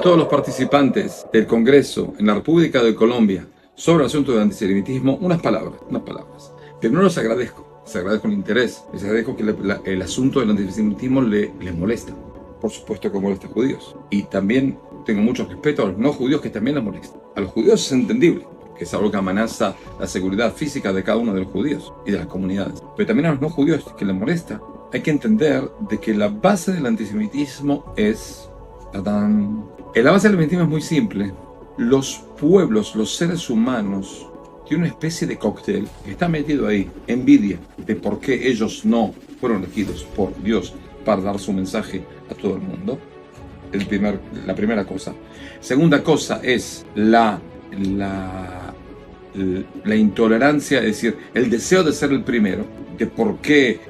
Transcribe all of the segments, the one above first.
a todos los participantes del Congreso en la República de Colombia sobre el asunto del antisemitismo unas palabras. Pero no les agradezco el interés, les agradezco que el asunto del antisemitismo les molesta. Por supuesto que molesta a judíos. Y también tengo mucho respeto a los no judíos que también les molesta. A los judíos es entendible, que es algo que amenaza la seguridad física de cada uno de los judíos y de las comunidades. Pero también a los no judíos que les molesta, hay que entender de que la base del antisemitismo es... ¡Tadán! La base del antisemitismo es muy simple. Los pueblos, los seres humanos, tienen una especie de cóctel que está metido ahí. Envidia de por qué ellos no fueron elegidos por Dios para dar su mensaje a todo el mundo. La primera cosa. Segunda cosa es la intolerancia, es decir, el deseo de ser el primero, de por qué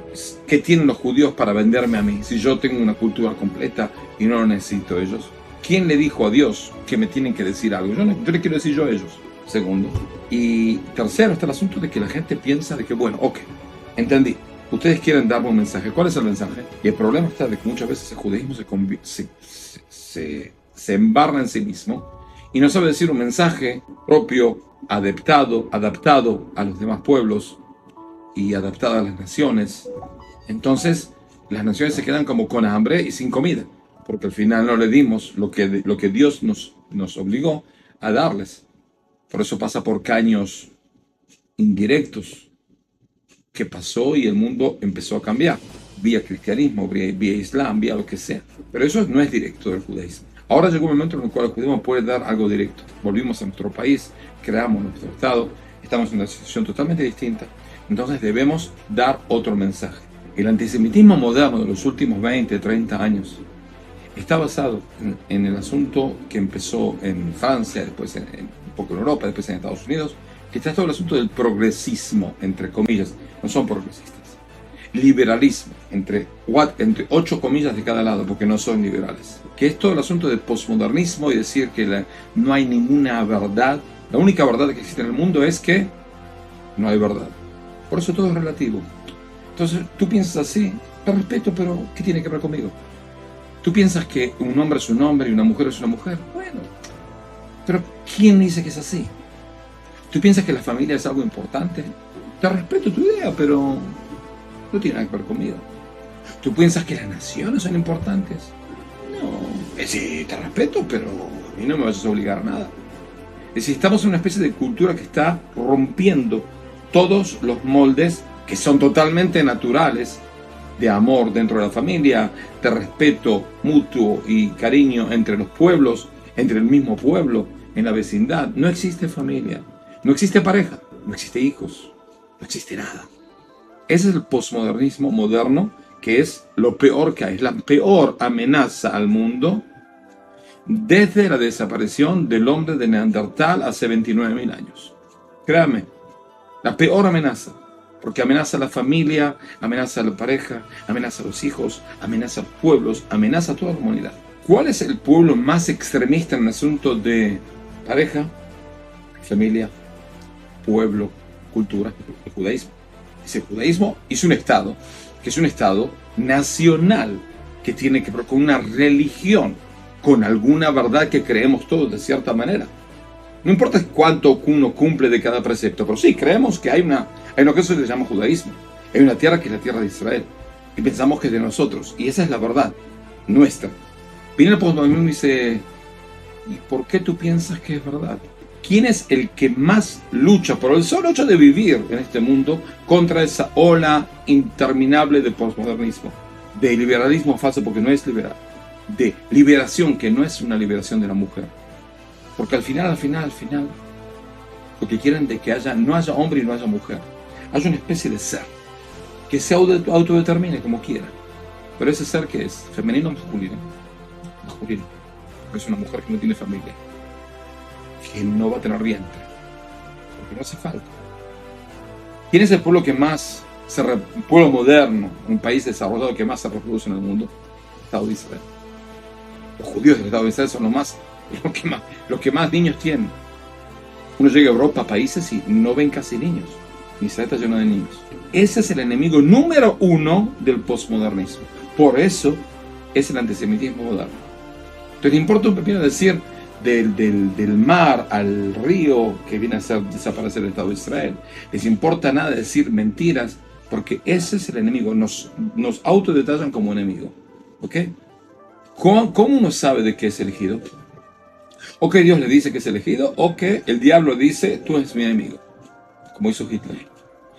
tienen los judíos para venderme a mí, si yo tengo una cultura completa y no lo necesito ellos. ¿Quién le dijo a Dios que me tienen que decir algo? Yo le quiero decir yo a ellos. Segundo. Y tercero está el asunto de que la gente piensa de que, bueno, ok, entendí. Ustedes quieren darme un mensaje. ¿Cuál es el mensaje? Y el problema está de que muchas veces el judaísmo se embarra en sí mismo y no sabe decir un mensaje propio, adaptado a los demás pueblos y adaptado a las naciones. Entonces, las naciones se quedan como con hambre y sin comida, porque al final no le dimos lo que Dios nos obligó a darles. Por eso pasa por caños indirectos que pasó y el mundo empezó a cambiar, vía cristianismo, vía islam, vía lo que sea. Pero eso no es directo del judaísmo. Ahora llegó un momento en el cual el judaísmo puede dar algo directo. Volvimos a nuestro país, creamos nuestro Estado, estamos en una situación totalmente distinta. Entonces debemos dar otro mensaje. El antisemitismo moderno de los últimos 20, 30 años está basado en el asunto que empezó en Francia, después un poco en Europa, después en Estados Unidos, que está todo el asunto del progresismo, entre comillas. No son progresistas. Liberalismo, entre 8 comillas de cada lado, porque no son liberales. Que es todo el asunto del posmodernismo y decir que no hay ninguna verdad. La única verdad que existe en el mundo es que no hay verdad. Por eso todo es relativo. Entonces, tú piensas así, te respeto, pero ¿qué tiene que ver conmigo? Tú piensas que un hombre es un hombre y una mujer es una mujer. Bueno, pero ¿quién dice que es así? ¿Tú piensas que la familia es algo importante? Te respeto tu idea, pero no tiene nada que ver conmigo. ¿Tú piensas que las naciones son importantes? No. Sí, te respeto, pero a mí no me vas a obligar a nada. Es decir, estamos en una especie de cultura que está rompiendo todos los moldes que son totalmente naturales de amor dentro de la familia, de respeto mutuo y cariño entre los pueblos, entre el mismo pueblo, en la vecindad. No existe familia, no existe pareja, no existe hijos, no existe nada. Ese es el posmodernismo moderno, que es lo peor que hay, es la peor amenaza al mundo desde la desaparición del hombre de Neandertal hace 29.000 años. Créame, la peor amenaza, porque amenaza a la familia, amenaza a la pareja, amenaza a los hijos, amenaza a los pueblos, amenaza a toda la humanidad. ¿Cuál es el pueblo más extremista en el asunto de pareja, familia, pueblo, cultura? El judaísmo. Ese judaísmo es un Estado, que es un Estado nacional, que tiene que ver con una religión, con alguna verdad que creemos todos de cierta manera. No importa cuánto uno cumple de cada precepto, pero sí, creemos que hay una que se le llama judaísmo. Hay una tierra que es la tierra de Israel, y pensamos que es de nosotros, y esa es la verdad nuestra. Viene el posmodernismo y dice, ¿y por qué tú piensas que es verdad? ¿Quién es el que más lucha por el solo hecho de vivir en este mundo contra esa ola interminable de posmodernismo, de liberalismo falso, porque no es liberal, de liberación que no es una liberación de la mujer? Porque al final, lo que quieren de que no haya hombre y no haya mujer, haya una especie de ser que se autodetermine como quiera. Pero ese ser, ¿qué es? ¿Femenino o masculino? Masculino. Porque es una mujer que no tiene familia, que no va a tener vientre, porque no hace falta. ¿Quién es el pueblo que más, pueblo moderno, un país desarrollado que más se reproduce en el mundo? El Estado de Israel. Los judíos del Estado de Israel son los que más niños tienen. Uno llega a Europa, a países, y no ven casi niños. Israel está lleno de niños. Ese es el enemigo número 1 del posmodernismo. Por eso es el antisemitismo moderno. Entonces, le importa un pepino decir del mar al río que viene a hacer desaparecer el Estado de Israel. Les importa nada decir mentiras, porque ese es el enemigo. Nos autodetallan como enemigo. ¿Ok? ¿Cómo uno sabe de qué es elegido? O que Dios le dice que es elegido, o que el diablo dice, tú eres mi enemigo, como hizo Hitler.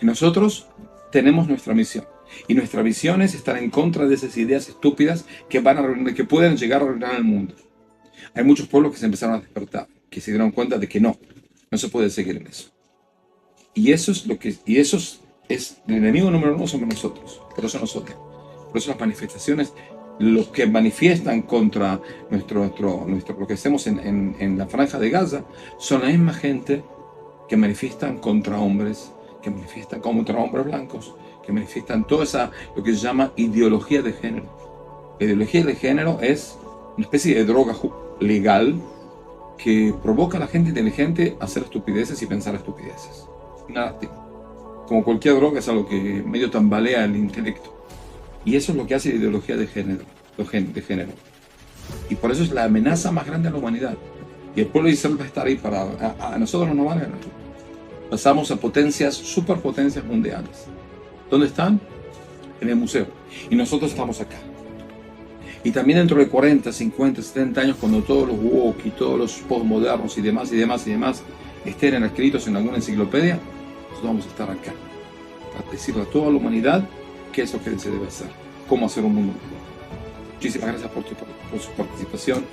Y nosotros tenemos nuestra misión. Y nuestra misión es estar en contra de esas ideas estúpidas que pueden llegar a arruinar el mundo. Hay muchos pueblos que se empezaron a despertar, que se dieron cuenta de que no se puede seguir en eso. Y eso es el enemigo número uno somos nosotros. Por eso nosotros. Por eso las manifestaciones, los que manifiestan contra lo que hacemos en la franja de Gaza, son la misma gente que manifiestan contra hombres, que manifiestan contra hombres blancos, que manifiestan toda esa, lo que se llama ideología de género. La ideología de género es una especie de droga legal que provoca a la gente inteligente a hacer estupideces y pensar estupideces. Nada, como cualquier droga es algo que medio tambalea el intelecto. Y eso es lo que hace la ideología de género, de género. Y por eso es la amenaza más grande a la humanidad. Y el pueblo de Israel va a estar ahí para... A nosotros no nos van a ganar. Pasamos a potencias, superpotencias mundiales. ¿Dónde están? En el museo. Y nosotros estamos acá. Y también dentro de 40, 50, 70 años, cuando todos los woke y todos los postmodernos y demás estén escritos en alguna enciclopedia, nosotros vamos a estar acá para decirle a toda la humanidad qué es lo que se debe hacer, cómo hacer un mundo mejor. Muchísimas gracias por su participación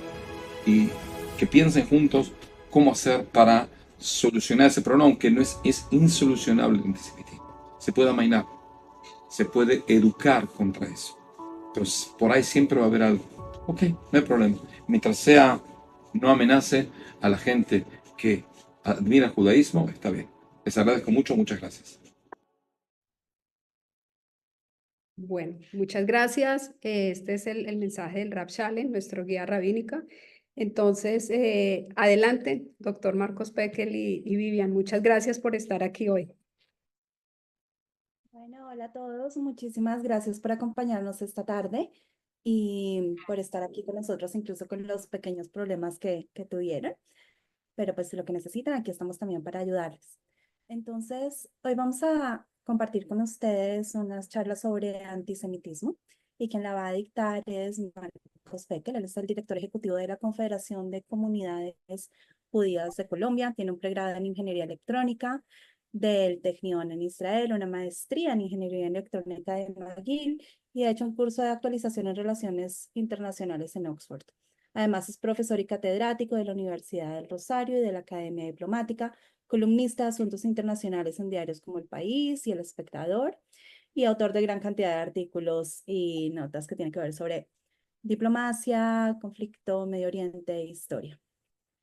y que piensen juntos cómo hacer para solucionar ese problema, aunque no es insolucionable el antisemitismo. Se puede amainar, se puede educar contra eso. Pero por ahí siempre va a haber algo. Ok, no hay problema. Mientras no amenace a la gente que admira el judaísmo, está bien. Les agradezco mucho, muchas gracias. Bueno, muchas gracias. Este es el mensaje del Rab Shalem, nuestro guía rabínica. Entonces, adelante, doctor Marcos Pekel y Vivian. Muchas gracias por estar aquí hoy. Bueno, hola a todos. Muchísimas gracias por acompañarnos esta tarde y por estar aquí con nosotros, incluso con los pequeños problemas que tuvieron. Pero pues si lo que necesitan, aquí estamos también para ayudarles. Entonces, hoy vamos a compartir con ustedes unas charlas sobre antisemitismo y quien la va a dictar es Marcos Pekel. Él es el director ejecutivo de la Confederación de Comunidades Judías de Colombia. Tiene un pregrado en Ingeniería Electrónica del Technion en Israel, una maestría en Ingeniería Electrónica de McGill y ha hecho un curso de actualización en Relaciones Internacionales en Oxford. Además, es profesor y catedrático de la Universidad del Rosario y de la Academia Diplomática, columnista de asuntos internacionales en diarios como El País y El Espectador, y autor de gran cantidad de artículos y notas que tienen que ver sobre diplomacia, conflicto, Medio Oriente e historia.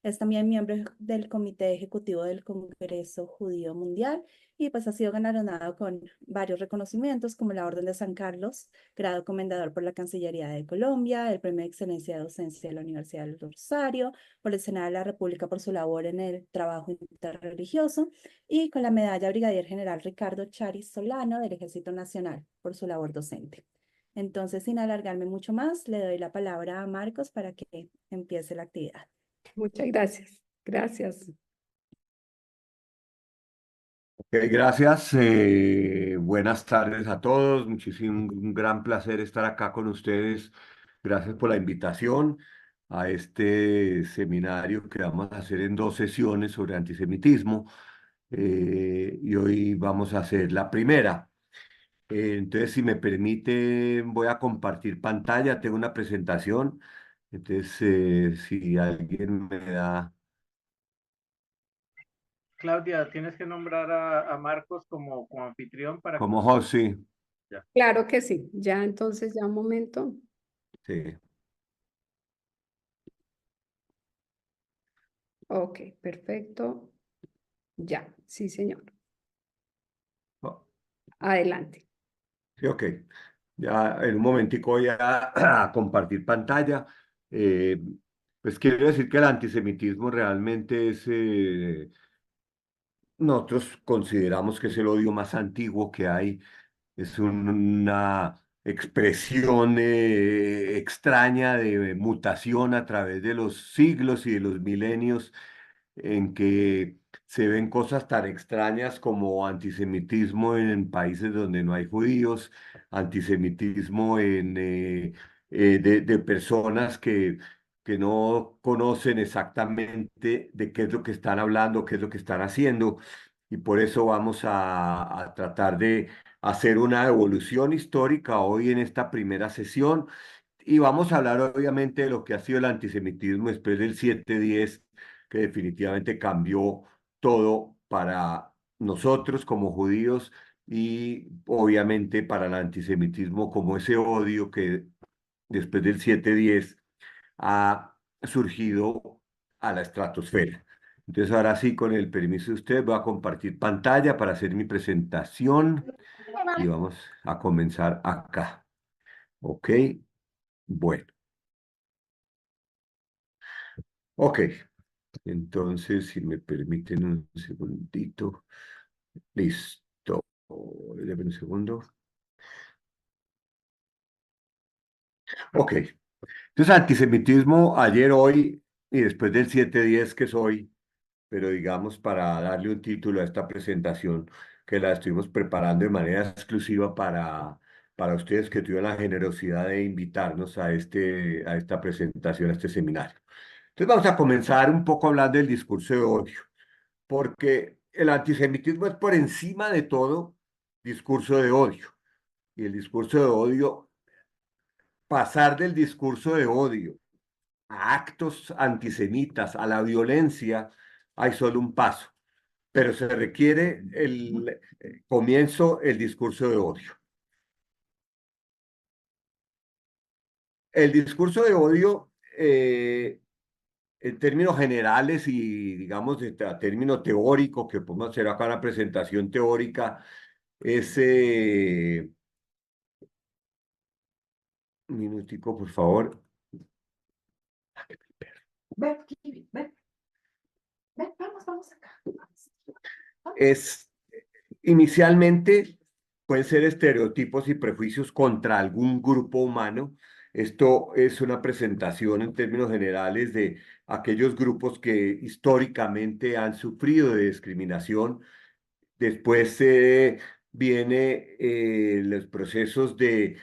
Es también miembro del Comité Ejecutivo del Congreso Judío Mundial y pues ha sido galardonado con varios reconocimientos como la Orden de San Carlos, grado comendador por la Cancillería de Colombia, el Premio de Excelencia de Docencia de la Universidad del Rosario, por el Senado de la República por su labor en el trabajo interreligioso y con la Medalla Brigadier General Ricardo Charis Solano del Ejército Nacional por su labor docente. Entonces, sin alargarme mucho más, le doy la palabra a Marcos para que empiece la actividad. Muchas gracias. Gracias. Gracias, buenas tardes a todos, un gran placer estar acá con ustedes. Gracias por la invitación a este seminario que vamos a hacer en 2 sesiones sobre antisemitismo y hoy vamos a hacer la primera. Entonces, si me permite, voy a compartir pantalla, tengo una presentación, entonces si alguien me da... Claudia, tienes que nombrar a Marcos como anfitrión para Como José, Claro que sí. Ya entonces, ya un momento. sí. Ok, perfecto. Ya, sí, señor. Oh, Adelante. sí, ok. Ya en un momentico voy a compartir pantalla. Eh, pues quiero decir que el antisemitismo realmente es, nosotros consideramos que es el odio más antiguo que hay. Es una expresión extraña de mutación a través de los siglos y de los milenios, en que se ven cosas tan extrañas como antisemitismo en países donde no hay judíos, antisemitismo de personas que no conocen exactamente de qué es lo que están hablando, qué es lo que están haciendo, y por eso vamos a tratar de hacer una evolución histórica hoy en esta primera sesión. Y vamos a hablar obviamente de lo que ha sido el antisemitismo después del 7/10, que definitivamente cambió todo para nosotros como judíos y obviamente para el antisemitismo como ese odio que después del 7/10 ha surgido a la estratosfera. Entonces ahora sí, con el permiso de usted, voy a compartir pantalla para hacer mi presentación y vamos a comenzar acá. Ok, bueno, ok. Entonces, si me permiten un segundito. Listo. Deme un segundo. Ok. Entonces, antisemitismo ayer, hoy y después del 7/10 que soy, pero digamos para darle un título a esta presentación que la estuvimos preparando de manera exclusiva para ustedes que tuvieron la generosidad de invitarnos a esta presentación, a este seminario. Entonces vamos a comenzar un poco hablando del discurso de odio, porque el antisemitismo es por encima de todo discurso de odio. Y el discurso de odio, pasar del discurso de odio a actos antisemitas, a la violencia, hay solo un paso, pero se requiere el comienzo, el discurso de odio. El discurso de odio, en términos generales y digamos a término teórico, que podemos hacer acá una presentación teórica, es, un minutico, por favor. Ven, Kiwi, ven, ven, vamos acá. Es inicialmente pueden ser estereotipos y prejuicios contra algún grupo humano. Esto es una presentación en términos generales de aquellos grupos que históricamente han sufrido de discriminación. Después viene los procesos de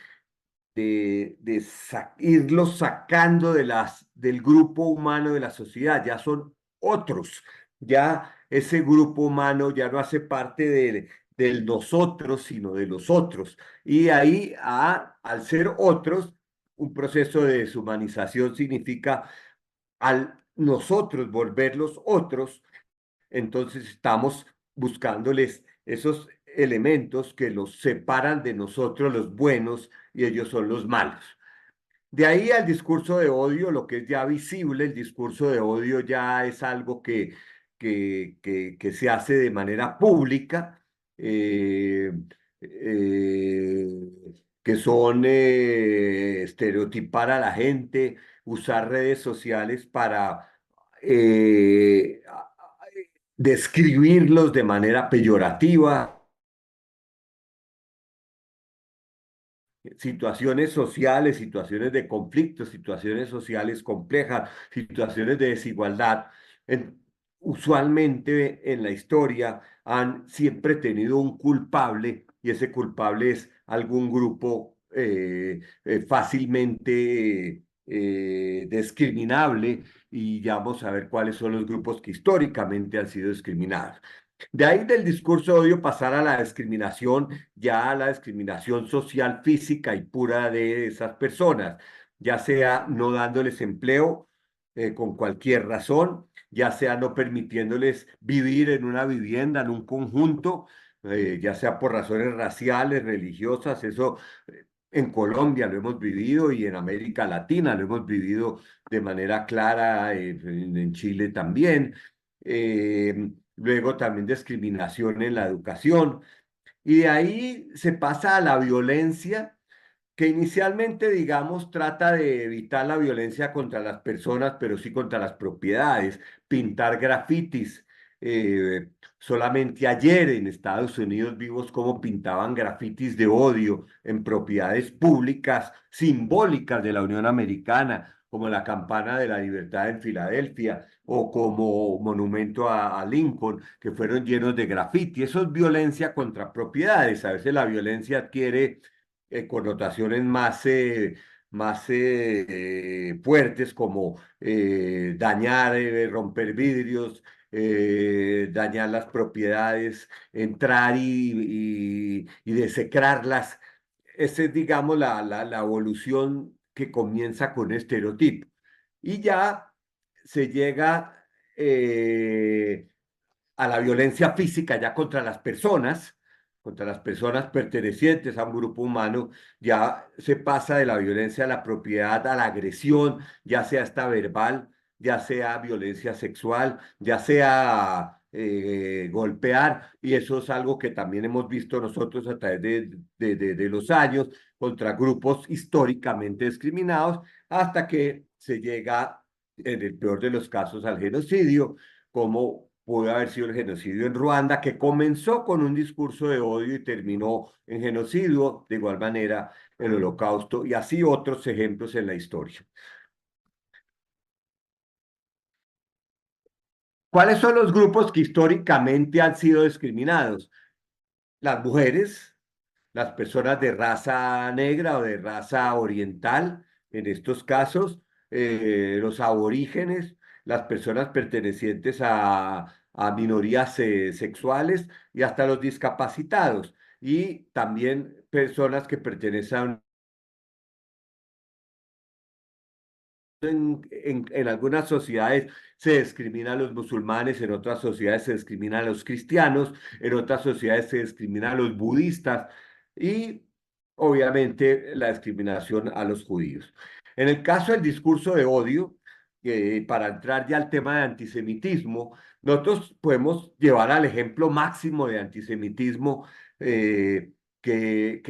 irlos sacando del grupo humano de la sociedad. Ya son otros. Ya ese grupo humano ya no hace parte del nosotros, sino de los otros. Y ahí, al ser otros, un proceso de deshumanización significa al nosotros volverlos otros, entonces estamos buscándoles esos elementos que los separan de nosotros los buenos y ellos son los malos. De ahí al discurso de odio, lo que es ya visible, el discurso de odio ya es algo que se hace de manera pública, eh, que son estereotipar a la gente, usar redes sociales para describirlos de manera peyorativa, situaciones sociales, situaciones de conflicto, situaciones sociales complejas, situaciones de desigualdad. Usualmente en la historia han siempre tenido un culpable y ese culpable es algún grupo fácilmente discriminable, y ya vamos a ver cuáles son los grupos que históricamente han sido discriminados. De ahí del discurso de odio pasar a la discriminación, ya a la discriminación social, física y pura de esas personas, ya sea no dándoles empleo con cualquier razón, ya sea no permitiéndoles vivir en una vivienda, en un conjunto, ya sea por razones raciales, religiosas. Eso en Colombia lo hemos vivido y en América Latina lo hemos vivido de manera clara, en Chile también. Luego también discriminación en la educación. Y de ahí se pasa a la violencia, que inicialmente, digamos, trata de evitar la violencia contra las personas, pero sí contra las propiedades, pintar grafitis, solamente ayer en Estados Unidos vimos cómo pintaban grafitis de odio en propiedades públicas simbólicas de la Unión Americana, como la Campana de la Libertad en Filadelfia o como monumento a Lincoln, que fueron llenos de grafiti. Eso es violencia contra propiedades. A veces la violencia adquiere connotaciones más fuertes como dañar, romper vidrios, dañar las propiedades, entrar y desecrarlas. Esa es, digamos, la evolución que comienza con estereotipo. Y ya se llega a la violencia física ya contra las personas pertenecientes a un grupo humano, ya se pasa de la violencia a la propiedad, a la agresión, ya sea esta verbal, ya sea violencia sexual, ya sea golpear, y eso es algo que también hemos visto nosotros a través de los años contra grupos históricamente discriminados, hasta que se llega, en el peor de los casos, al genocidio, como pudo haber sido el genocidio en Ruanda, que comenzó con un discurso de odio y terminó en genocidio, de igual manera el Holocausto, y así otros ejemplos en la historia. ¿Cuáles son los grupos que históricamente han sido discriminados? Las mujeres, las personas de raza negra o de raza oriental, en estos casos, los aborígenes, las personas pertenecientes a minorías sexuales y hasta los discapacitados, y también personas que pertenecen en algunas sociedades se discrimina a los musulmanes, en otras sociedades se discrimina a los cristianos, en otras sociedades se discrimina a los budistas y obviamente la discriminación a los judíos. En el caso del discurso de odio, para entrar ya al tema de antisemitismo, nosotros podemos llevar al ejemplo máximo de antisemitismo que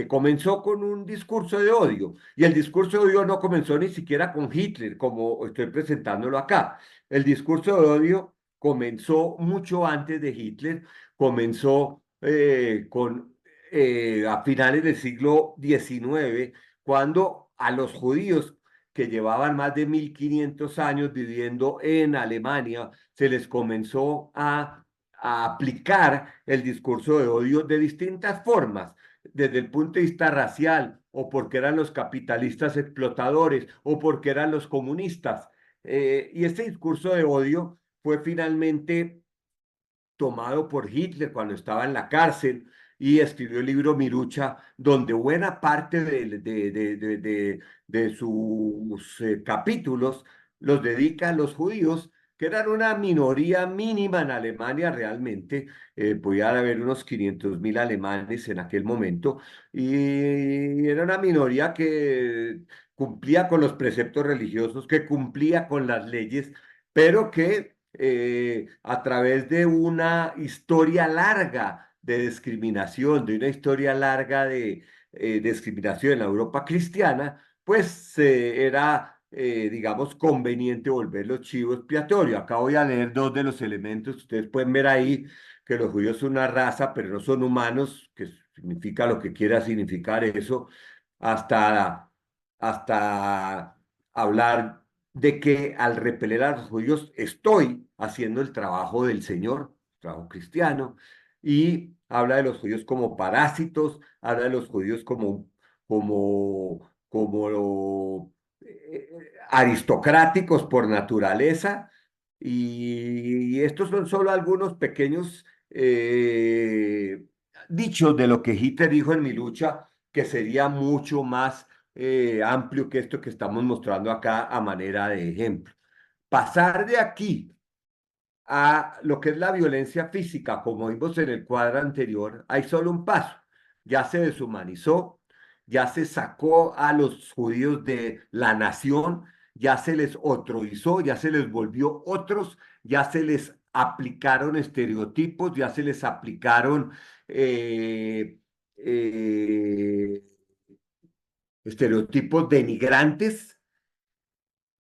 comenzó con un discurso de odio. Y el discurso de odio no comenzó ni siquiera con Hitler, como estoy presentándolo acá. El discurso de odio comenzó mucho antes de Hitler, comenzó a finales del siglo XIX, cuando a los judíos que llevaban más de 1500 años viviendo en Alemania, se les comenzó a aplicar el discurso de odio de distintas formas desde el punto de vista racial, o porque eran los capitalistas explotadores, o porque eran los comunistas. Y este discurso de odio fue finalmente tomado por Hitler cuando estaba en la cárcel y escribió el libro Mirucha, donde buena parte de sus capítulos los dedica a los judíos, que eran una minoría mínima en Alemania realmente. Podía haber unos 500.000 alemanes en aquel momento, y era una minoría que cumplía con los preceptos religiosos, que cumplía con las leyes, pero que a través de una historia larga de discriminación, de una historia larga de discriminación en la Europa cristiana, pues era, digamos, conveniente volverlo chivo expiatorio. Acá voy a leer dos de los elementos. Ustedes pueden ver ahí que los judíos son una raza, pero no son humanos, que significa lo que quiera significar eso, hasta hablar de que al repeler a los judíos estoy haciendo el trabajo del Señor, trabajo cristiano, y habla de los judíos como parásitos, habla de los judíos como aristocráticos por naturaleza, y estos son solo algunos pequeños dichos de lo que Hitler dijo en Mi Lucha, que sería mucho más amplio que esto que estamos mostrando acá a manera de ejemplo. Pasar de aquí a lo que es la violencia física, como vimos en el cuadro anterior, hay solo un paso. Ya se deshumanizó, ya se sacó a los judíos de la nación, ya se les otroizó, ya se les volvió otros, ya se les aplicaron estereotipos, ya se les aplicaron eh, eh, estereotipos denigrantes,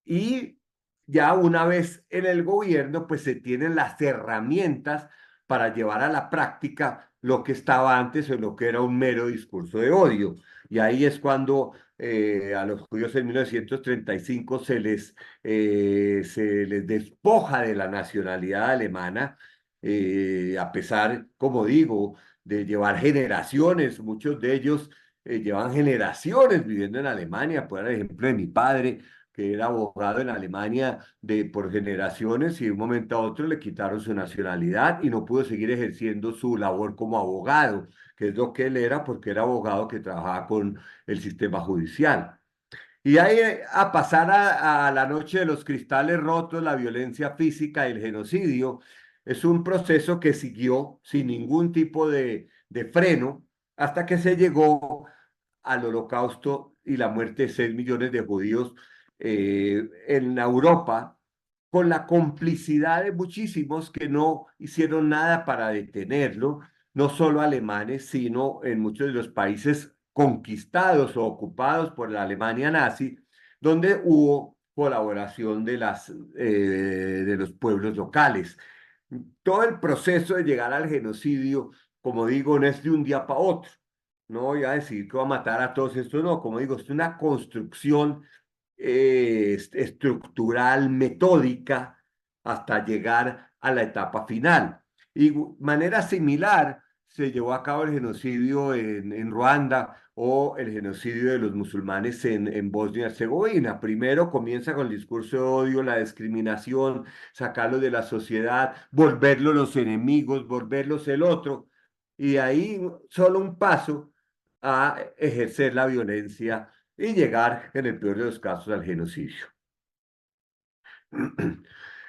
y ya una vez en el gobierno, pues se tienen las herramientas para llevar a la práctica lo que estaba antes o lo que era un mero discurso de odio. Y ahí es cuando a los judíos en 1935 se les despoja de la nacionalidad alemana, a pesar, como digo, de llevar generaciones, muchos de ellos llevan generaciones viviendo en Alemania, por ejemplo de mi padre, que era abogado en Alemania por generaciones y de un momento a otro le quitaron su nacionalidad y no pudo seguir ejerciendo su labor como abogado, que es lo que él era porque era abogado que trabajaba con el sistema judicial. Y ahí a pasar a la noche de los cristales rotos, la violencia física y el genocidio, es un proceso que siguió sin ningún tipo de freno hasta que se llegó al holocausto y la muerte de 6 millones de judíos en Europa, con la complicidad de muchísimos que no hicieron nada para detenerlo, no solo alemanes, sino en muchos de los países conquistados o ocupados por la Alemania nazi, donde hubo colaboración de los pueblos locales. Todo el proceso de llegar al genocidio, como digo, no es de un día para otro. No voy a decir que va a matar a todos estos, no, como digo, es una construcción estructural, metódica, hasta llegar a la etapa final. Y de manera similar se llevó a cabo el genocidio en Ruanda o el genocidio de los musulmanes en Bosnia y Herzegovina. Primero comienza con el discurso de odio, la discriminación, sacarlos de la sociedad, volverlos los enemigos, volverlos el otro. Y ahí solo un paso a ejercer la violencia y llegar, en el peor de los casos, al genocidio.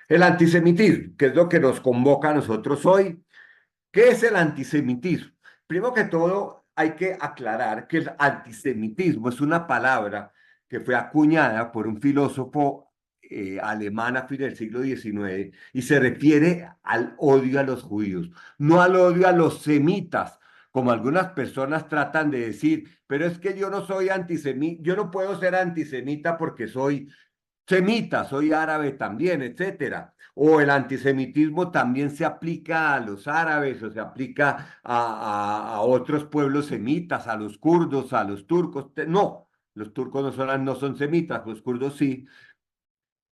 El antisemitismo, que es lo que nos convoca a nosotros hoy. ¿Qué es el antisemitismo? Primero que todo, hay que aclarar que el antisemitismo es una palabra que fue acuñada por un filósofo alemán a fines del siglo XIX y se refiere al odio a los judíos, no al odio a los semitas, como algunas personas tratan de decir, pero es que yo no soy antisemita, yo no puedo ser antisemita porque soy semita, soy árabe también, etcétera. O el antisemitismo también se aplica a los árabes o se aplica a otros pueblos semitas, a los kurdos, a los turcos. No, los turcos no son semitas, los kurdos sí.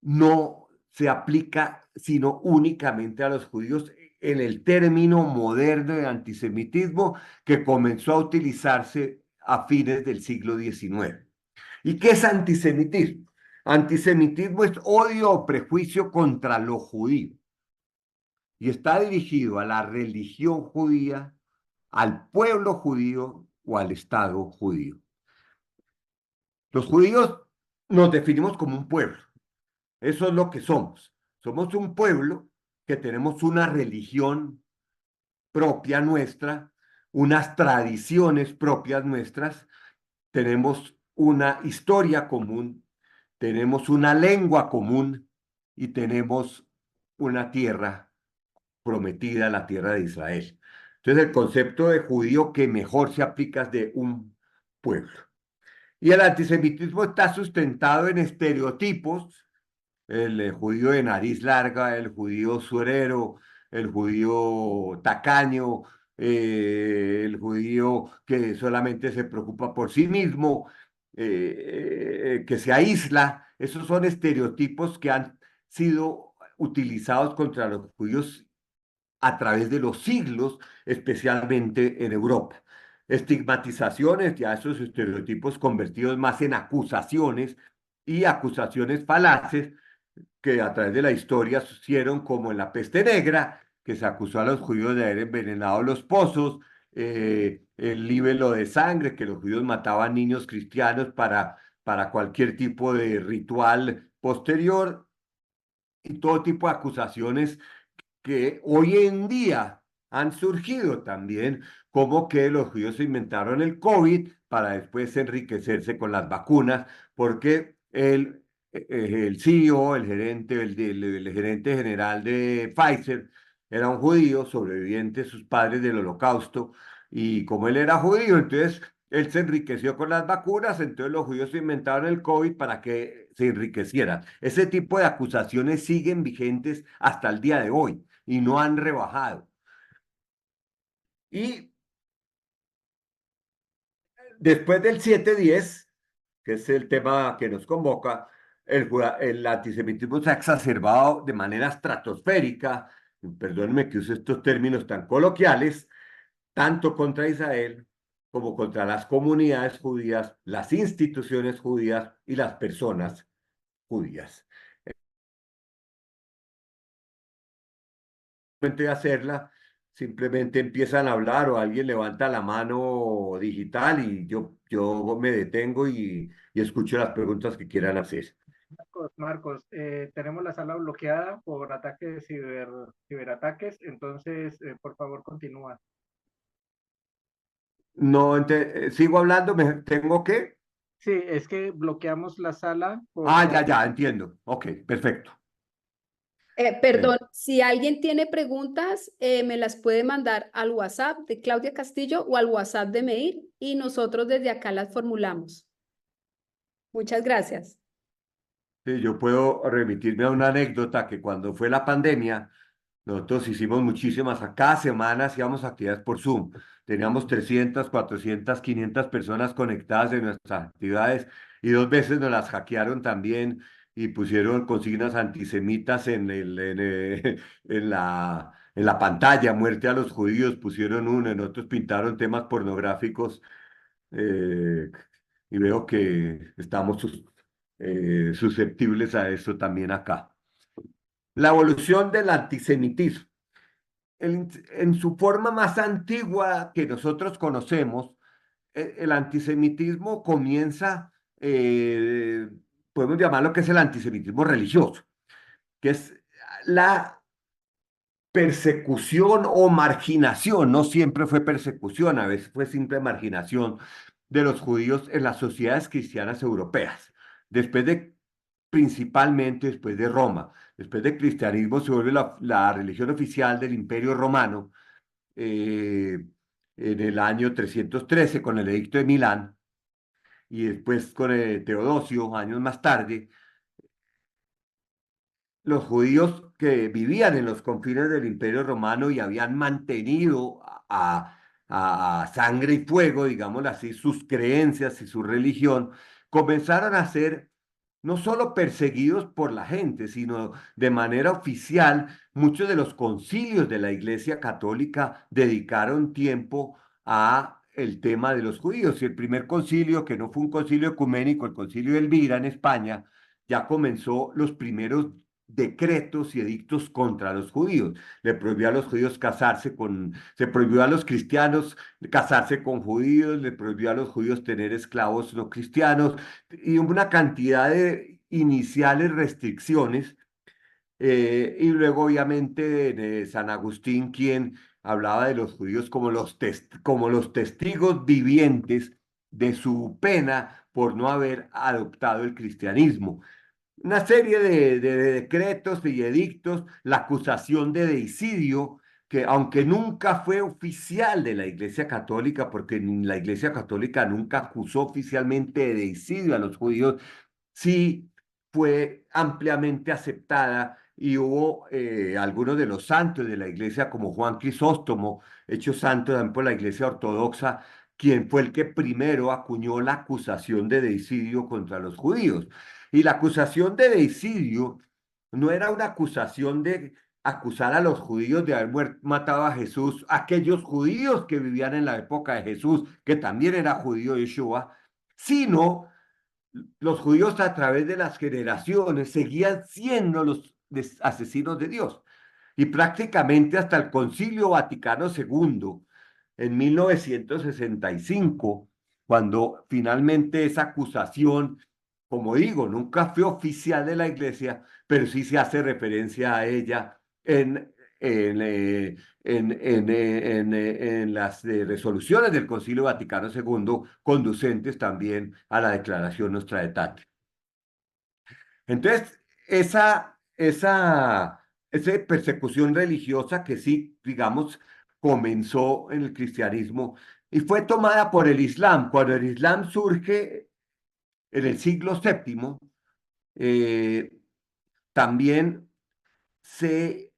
No se aplica sino únicamente a los judíos en el término moderno de antisemitismo que comenzó a utilizarse a fines del siglo XIX. ¿Y qué es antisemitismo? Antisemitismo es odio o prejuicio contra lo judío y está dirigido a la religión judía, al pueblo judío o al Estado judío. Los judíos nos definimos como un pueblo, eso es lo que somos. Somos un pueblo que tenemos una religión propia nuestra, unas tradiciones propias nuestras, tenemos una historia común, tenemos una lengua común y tenemos una tierra prometida, la tierra de Israel. Entonces el concepto de judío que mejor se aplica es de un pueblo. Y el antisemitismo está sustentado en estereotipos, el judío de nariz larga, el judío suerero, el judío tacaño, el judío que solamente se preocupa por sí mismo, que se aísla. Esos son estereotipos que han sido utilizados contra los judíos a través de los siglos, especialmente en Europa. Estigmatizaciones, ya esos estereotipos convertidos más en acusaciones y acusaciones falaces que a través de la historia sucedieron, como en la peste negra, que se acusó a los judíos de haber envenenado los pozos, el libelo de sangre, que los judíos mataban niños cristianos para cualquier tipo de ritual posterior, y todo tipo de acusaciones que hoy en día han surgido también, como que los judíos se inventaron el COVID para después enriquecerse con las vacunas, porque el CEO, el gerente general de Pfizer, era un judío sobreviviente, sus padres del Holocausto, y como él era judío, entonces él se enriqueció con las vacunas, entonces los judíos inventaron el COVID para que se enriquecieran. Ese tipo de acusaciones siguen vigentes hasta el día de hoy y no han rebajado. Y después del 7-10, que es el tema que nos convoca, el antisemitismo se ha exacerbado de manera estratosférica, perdónenme que use estos términos tan coloquiales, tanto contra Israel como contra las comunidades judías, las instituciones judías y las personas judías. De hacerla, simplemente empiezan a hablar o alguien levanta la mano digital y yo me detengo y escucho las preguntas que quieran hacer. Marcos, tenemos la sala bloqueada por ataques ciberataques, entonces, por favor, continúa. No, sigo hablando, tengo que. Sí, es que bloqueamos la sala Ya, entiendo. Ok, perfecto. Perdón, si alguien tiene preguntas, me las puede mandar al WhatsApp de Claudia Castillo o al WhatsApp de Meir y nosotros desde acá las formulamos. Muchas gracias. Sí, yo puedo remitirme a una anécdota que cuando fue la pandemia, nosotros hicimos muchísimas, a cada semana hacíamos actividades por Zoom. Teníamos 300, 400, 500 personas conectadas en nuestras actividades y 2 veces nos las hackearon también y pusieron consignas antisemitas en la pantalla, muerte a los judíos, pusieron uno, en otros pintaron temas pornográficos eh, y veo que estamos susceptibles a eso también acá. La evolución del antisemitismo. En su forma más antigua que nosotros conocemos, el antisemitismo comienza, podemos llamarlo que es el antisemitismo religioso, que es la persecución o marginación, no siempre fue persecución, a veces fue simple marginación de los judíos en las sociedades cristianas europeas. Principalmente después de Roma, después del cristianismo se vuelve la religión oficial del Imperio Romano en el año 313 con el Edicto de Milán y después con Teodosio, años más tarde, los judíos que vivían en los confines del Imperio Romano y habían mantenido a sangre y fuego, digámoslo así, sus creencias y su religión, comenzaron a ser no solo perseguidos por la gente, sino de manera oficial, muchos de los concilios de la Iglesia Católica dedicaron tiempo a el tema de los judíos. Y el primer concilio, que no fue un concilio ecuménico, el concilio de Elvira en España, ya comenzó los primeros decretos y edictos contra los judíos. Le prohibió a los judíos se prohibió a los cristianos casarse con judíos, le prohibió a los judíos tener esclavos no cristianos y una cantidad de iniciales restricciones. Y luego, obviamente, de San Agustín, quien hablaba de los judíos como los testigos vivientes de su pena por no haber adoptado el cristianismo. Una serie de decretos y edictos, la acusación de deicidio, que aunque nunca fue oficial de la Iglesia Católica, porque la Iglesia Católica nunca acusó oficialmente de deicidio a los judíos, sí fue ampliamente aceptada y hubo algunos de los santos de la Iglesia, como Juan Crisóstomo, hecho santo también por la Iglesia Ortodoxa, quien fue el que primero acuñó la acusación de deicidio contra los judíos. Y la acusación de deicidio no era una acusación de acusar a los judíos de haber matado a Jesús, aquellos judíos que vivían en la época de Jesús, que también era judío Yeshua, sino los judíos a través de las generaciones seguían siendo los asesinos de Dios. Y prácticamente hasta el Concilio Vaticano II, en 1965, cuando finalmente esa acusación, como digo, nunca fue oficial de la Iglesia, pero sí se hace referencia a ella en, eh, en las resoluciones del Concilio Vaticano II, conducentes también a la Declaración Nostra Aetate. Entonces, esa persecución religiosa que sí, digamos, comenzó en el cristianismo, y fue tomada por el Islam. Cuando el Islam surge en el siglo VII, eh, también se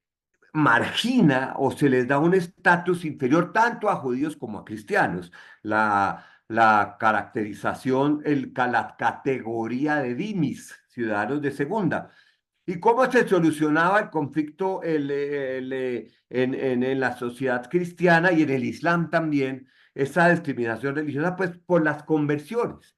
margina o se les da un estatus inferior tanto a judíos como a cristianos. La caracterización, la categoría de dimis, ciudadanos de segunda. ¿Y cómo se solucionaba el conflicto en la sociedad cristiana y en el Islam también, esa discriminación religiosa? Pues por las conversiones.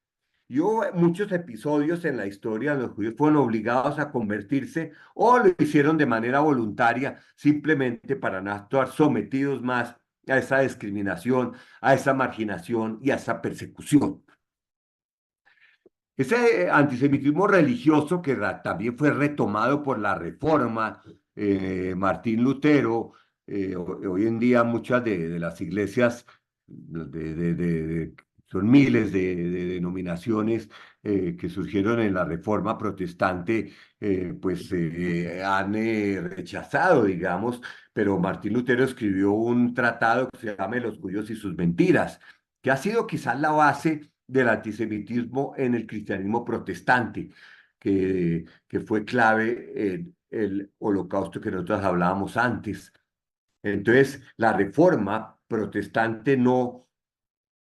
Y hubo muchos episodios en la historia donde los judíos fueron obligados a convertirse o lo hicieron de manera voluntaria, simplemente para no estar sometidos más a esa discriminación, a esa marginación y a esa persecución. Ese antisemitismo religioso que también fue retomado por la Reforma, Martín Lutero, hoy en día muchas de las iglesias, son miles de denominaciones que surgieron en la Reforma protestante, pues han rechazado, digamos, pero Martín Lutero escribió un tratado que se llama Los judíos y sus mentiras, que ha sido quizás la base del antisemitismo en el cristianismo protestante, que fue clave en el holocausto que nosotros hablábamos antes. Entonces, la reforma protestante no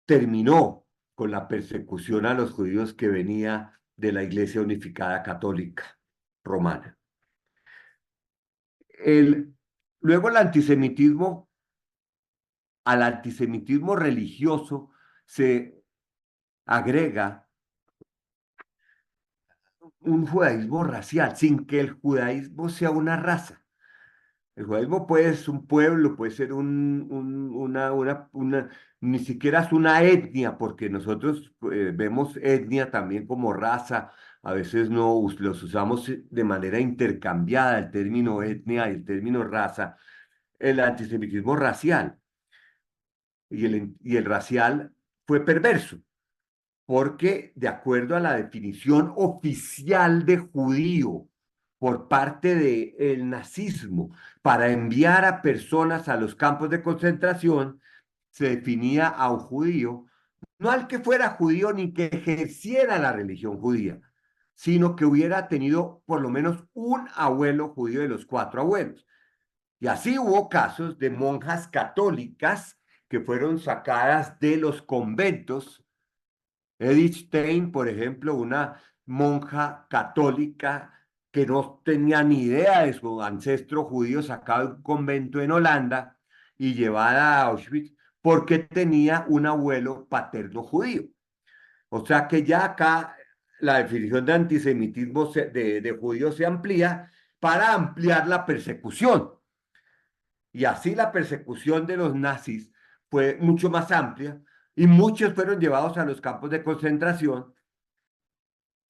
terminó con la persecución a los judíos que venía de la Iglesia Unificada Católica Romana. Luego al antisemitismo religioso se agrega un judaísmo racial, sin que el judaísmo sea una raza. El judaísmo puede ser un pueblo, puede ser ni siquiera es una etnia, porque nosotros vemos etnia también como raza, a veces no los usamos de manera intercambiada, el término etnia y el término raza, el antisemitismo racial y el racial fue perverso porque de acuerdo a la definición oficial de judío por parte del nazismo para enviar a personas a los campos de concentración, se definía a un judío, no al que fuera judío ni que ejerciera la religión judía, sino que hubiera tenido por lo menos un abuelo judío de los 4 abuelos. Y así hubo casos de monjas católicas que fueron sacadas de los conventos. Edith Stein, por ejemplo, una monja católica que no tenía ni idea de su ancestro judío, sacado de un convento en Holanda y llevada a Auschwitz porque tenía un abuelo paterno judío. O sea que ya acá la definición de antisemitismo de judío se amplía para ampliar la persecución. Y así la persecución de los nazis fue mucho más amplia y muchos fueron llevados a los campos de concentración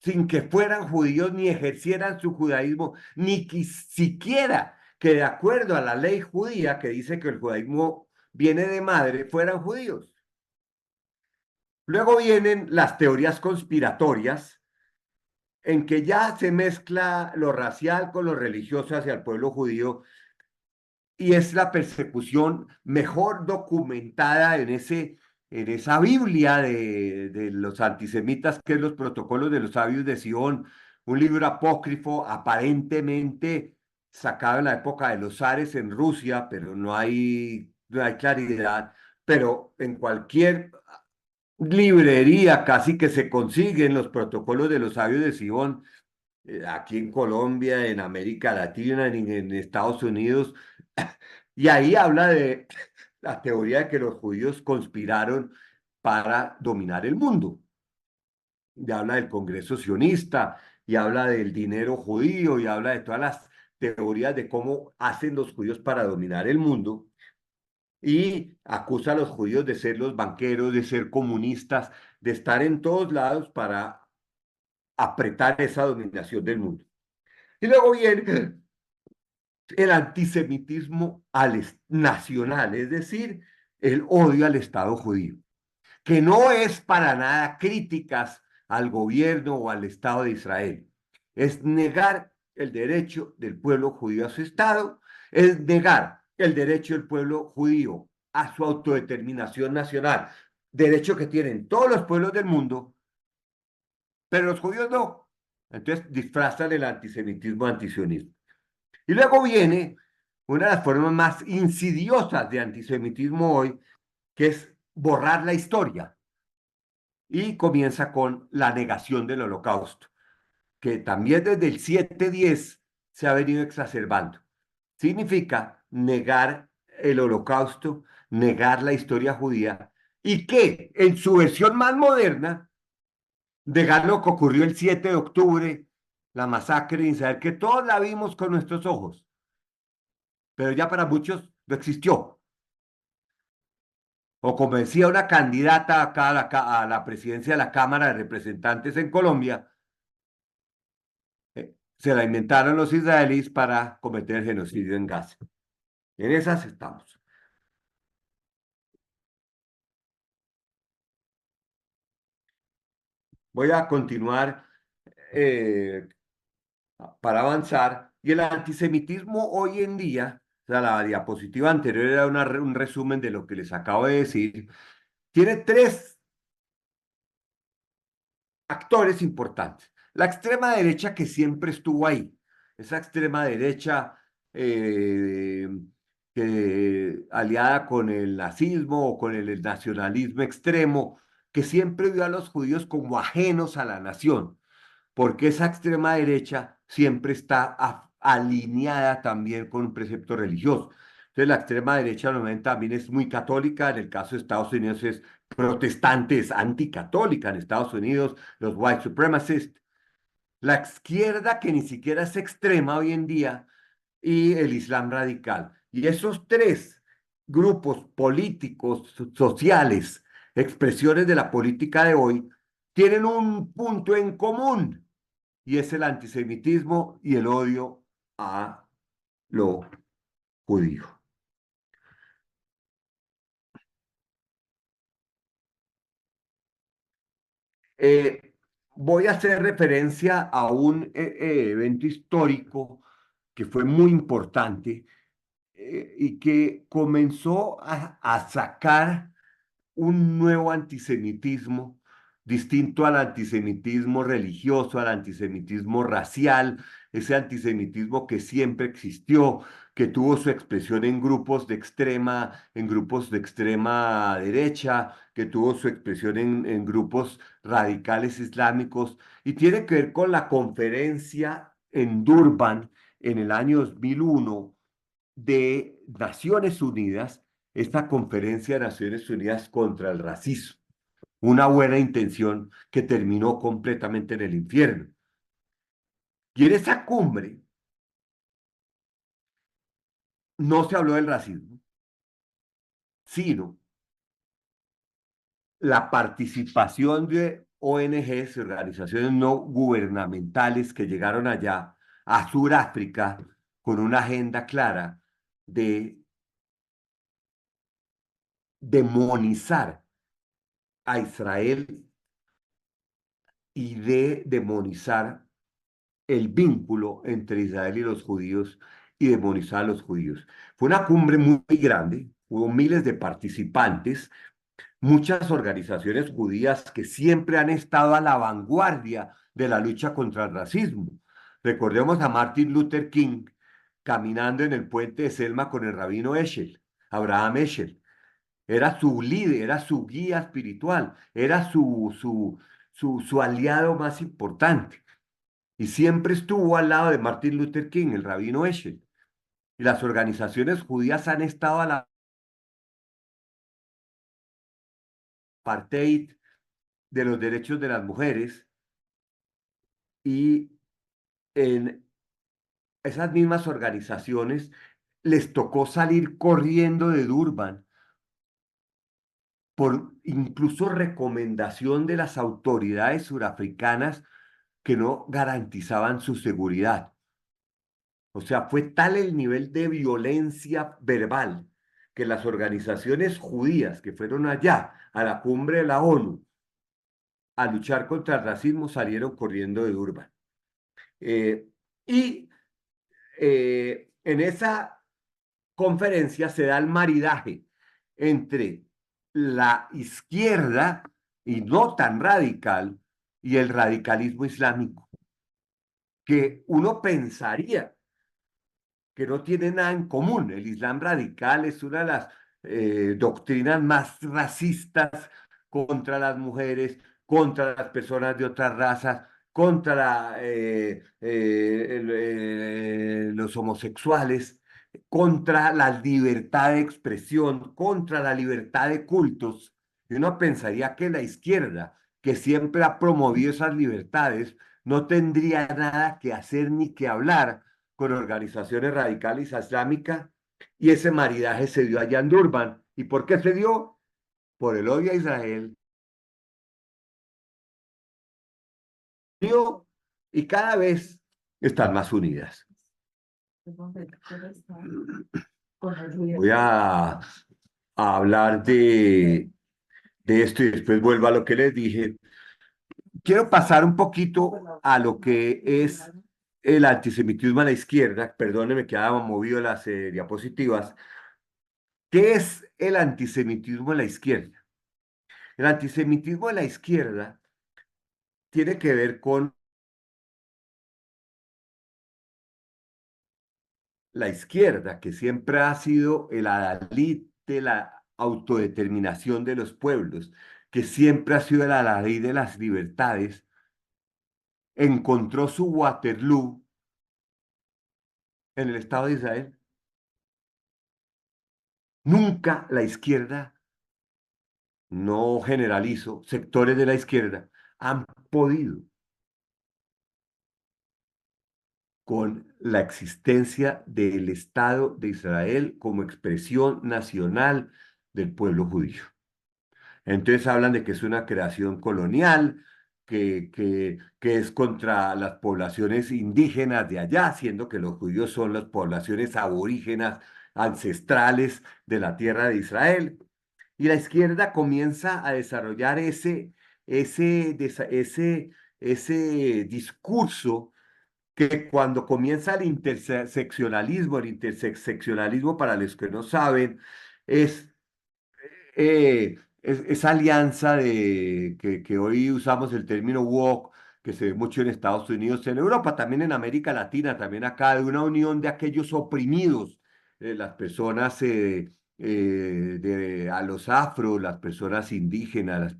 sin que fueran judíos ni ejercieran su judaísmo, ni siquiera que de acuerdo a la ley judía que dice que el judaísmo viene de madre, fueran judíos. Luego vienen las teorías conspiratorias, en que ya se mezcla lo racial con lo religioso hacia el pueblo judío, y es la persecución mejor documentada en esa Biblia de los antisemitas, que es los Protocolos de los Sabios de Sion, un libro apócrifo aparentemente sacado en la época de los zares en Rusia, pero no hay claridad, pero en cualquier librería casi que se consiguen los Protocolos de los Sabios de Sion, aquí en Colombia, en América Latina, en Estados Unidos, y ahí habla de la teoría de que los judíos conspiraron para dominar el mundo. Y habla del Congreso sionista, y habla del dinero judío, y habla de todas las teorías de cómo hacen los judíos para dominar el mundo. Y acusa a los judíos de ser los banqueros, de ser comunistas, de estar en todos lados para apretar esa dominación del mundo. Y luego viene el antisemitismo nacional, es decir, el odio al Estado judío, que no es para nada críticas al gobierno o al Estado de Israel. Es negar el derecho del pueblo judío a su Estado, es negar el derecho del pueblo judío a su autodeterminación nacional, derecho que tienen todos los pueblos del mundo, pero los judíos no. Entonces disfrazan el antisemitismo antisionismo. Y luego viene una de las formas más insidiosas de antisemitismo hoy, que es borrar la historia. Y comienza con la negación del holocausto, que también desde el 7-10 se ha venido exacerbando. Significa negar el holocausto, negar la historia judía, y que en su versión más moderna, negar lo que ocurrió el 7 de octubre, la masacre de Israel, que todos la vimos con nuestros ojos, pero ya para muchos no existió. O como decía una candidata acá a la presidencia de la Cámara de Representantes en Colombia, se la inventaron los israelíes para cometer el genocidio en Gaza. En esas estamos. Voy a continuar eh, para avanzar. Y el antisemitismo hoy en día, o sea, la diapositiva anterior era un resumen de lo que les acabo de decir, tiene tres actores importantes. La extrema derecha que siempre estuvo ahí, esa extrema derecha eh, aliada con el nazismo o con el nacionalismo extremo, que siempre vio a los judíos como ajenos a la nación, porque esa extrema derecha siempre está alineada también con un precepto religioso. Entonces la extrema derecha normalmente también es muy católica, en el caso de Estados Unidos es protestante, es anticatólica en Estados Unidos, los white supremacists, la izquierda que ni siquiera es extrema hoy en día y el Islam radical. Y esos tres grupos políticos, sociales, expresiones de la política de hoy, tienen un punto en común y es el antisemitismo y el odio a lo judío. Voy a hacer referencia a un evento histórico que fue muy importante y que comenzó a sacar un nuevo antisemitismo distinto al antisemitismo religioso, al antisemitismo racial, ese antisemitismo que siempre existió, que tuvo su expresión en grupos de extrema derecha, que tuvo su expresión en grupos radicales islámicos, y tiene que ver con la conferencia en Durban en el año 2001 de Naciones Unidas, esta conferencia de Naciones Unidas contra el racismo, una buena intención que terminó completamente en el infierno. Y en esa cumbre no se habló del racismo, sino la participación de ONGs, organizaciones no gubernamentales que llegaron allá a Sudáfrica con una agenda clara de demonizar a Israel y de demonizar el vínculo entre Israel y los judíos y demonizar a los judíos. Fue una cumbre muy grande, hubo miles de participantes, muchas organizaciones judías que siempre han estado a la vanguardia de la lucha contra el racismo. Recordemos a Martin Luther King caminando en el puente de Selma con el rabino Eshel, Abraham Eshel. Era su líder, era su guía espiritual, era su aliado más importante. Y siempre estuvo al lado de Martin Luther King, el rabino Eshel. Y las organizaciones judías han estado a la apartheid de los derechos de las mujeres y en esas mismas organizaciones les tocó salir corriendo de Durban por incluso recomendación de las autoridades surafricanas que no garantizaban su seguridad. O sea, fue tal el nivel de violencia verbal que las organizaciones judías que fueron allá a la cumbre de la ONU a luchar contra el racismo salieron corriendo de Durban. Y en esa conferencia se da el maridaje entre la izquierda, y no tan radical, y el radicalismo islámico, que uno pensaría que no tiene nada en común. El Islam radical es una de las doctrinas más racistas contra las mujeres, contra las personas de otras razas, contra los homosexuales, contra la libertad de expresión, contra la libertad de cultos. Y uno pensaría que la izquierda, que siempre ha promovido esas libertades, no tendría nada que hacer ni que hablar con organizaciones radicales islámicas, y ese maridaje se dio allá en Durban. ¿Y por qué se dio? Por el odio a Israel. Y cada vez están más unidas. Voy a hablar de esto y después vuelvo a lo que les dije. Quiero pasar un poquito a lo que es el antisemitismo a la izquierda. Perdónenme que había movido las diapositivas. ¿Qué es el antisemitismo en la izquierda? El antisemitismo en la izquierda tiene que ver con la izquierda, que siempre ha sido el adalid de la autodeterminación de los pueblos, que siempre ha sido el adalid de las libertades, encontró su Waterloo en el Estado de Israel. Nunca la izquierda, no generalizo, sectores de la izquierda han podido con la existencia del Estado de Israel como expresión nacional del pueblo judío. Entonces hablan de que es una creación colonial, que es contra las poblaciones indígenas de allá, siendo que los judíos son las poblaciones aborígenas ancestrales de la tierra de Israel. Y la izquierda comienza a desarrollar ese discurso que cuando comienza el interseccionalismo, para los que no saben, es esa alianza que hoy usamos el término woke, que se ve mucho en Estados Unidos, en Europa, también en América Latina, también acá, de una unión de aquellos oprimidos, las personas a los afro, las personas indígenas,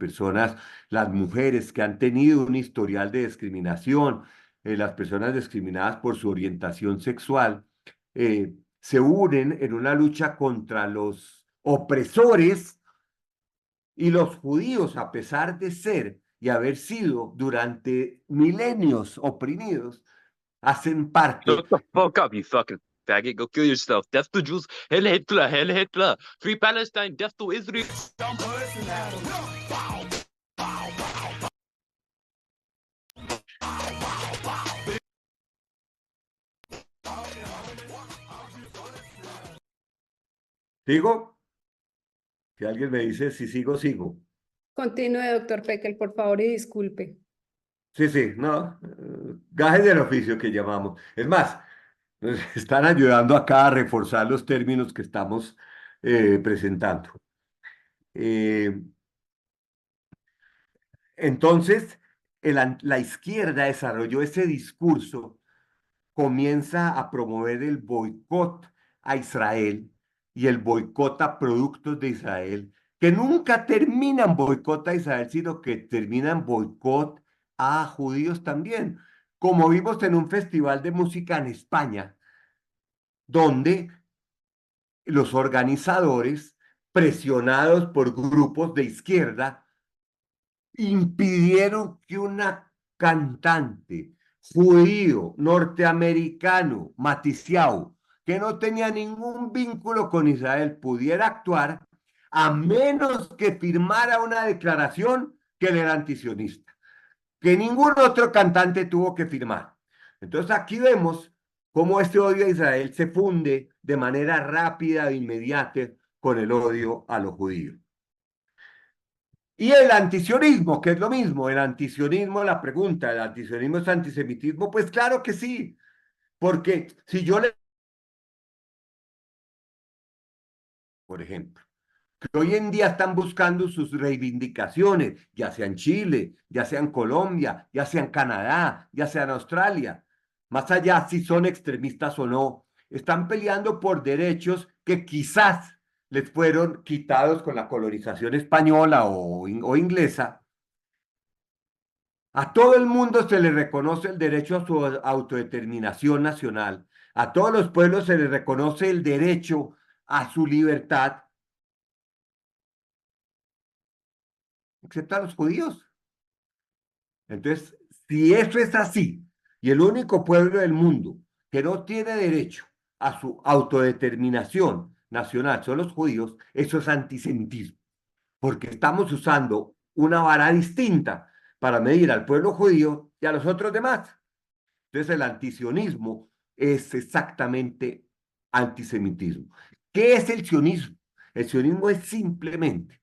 las mujeres que han tenido un historial de discriminación, las personas discriminadas por su orientación sexual, se unen en una lucha contra los opresores. Y los judíos, a pesar de ser y haber sido durante milenios oprimidos, hacen parte. Shut the fuck up, you fucking faggot. Go kill yourself. Death to Jews. Hell Hitler. Hell Hitler. Free Palestine. Death to Israel. ¿Sigo? Si alguien me dice si sigo, sigo. Continúe, doctor Peckel, por favor, y disculpe. Sí, sí, no. Gajes del oficio que llamamos. Es más, nos están ayudando acá a reforzar los términos que estamos presentando. Eh, entonces, la izquierda desarrolló ese discurso, comienza a promover el boicot a Israel y el boicot a productos de Israel, que nunca terminan boicot a Israel, sino que terminan boicot a judíos también, como vimos en un festival de música en España, donde los organizadores, presionados por grupos de izquierda, impidieron que una cantante judío norteamericano, Matisiau, que no tenía ningún vínculo con Israel, pudiera actuar, a menos que firmara una declaración que él era antisionista, que ningún otro cantante tuvo que firmar. Entonces aquí vemos cómo este odio a Israel se funde de manera rápida e inmediata con el odio a los judíos. Y el antisionismo, que es lo mismo, el antisionismo, la pregunta, ¿el antisionismo es antisemitismo? Pues claro que sí, porque si yo le... Por ejemplo, que hoy en día están buscando sus reivindicaciones, ya sea en Chile, ya sea en Colombia, ya sea en Canadá, ya sea en Australia, más allá si son extremistas o no, están peleando por derechos que quizás les fueron quitados con la colonización española o inglesa. A todo el mundo se le reconoce el derecho a su autodeterminación nacional. A todos los pueblos se les reconoce el derecho a su libertad, excepto a los judíos. Entonces, si eso es así, y el único pueblo del mundo que no tiene derecho a su autodeterminación nacional son los judíos, eso es antisemitismo, porque estamos usando una vara distinta para medir al pueblo judío y a los otros demás. Entonces, el antisionismo es exactamente antisemitismo. ¿Qué es el sionismo? El sionismo es simplemente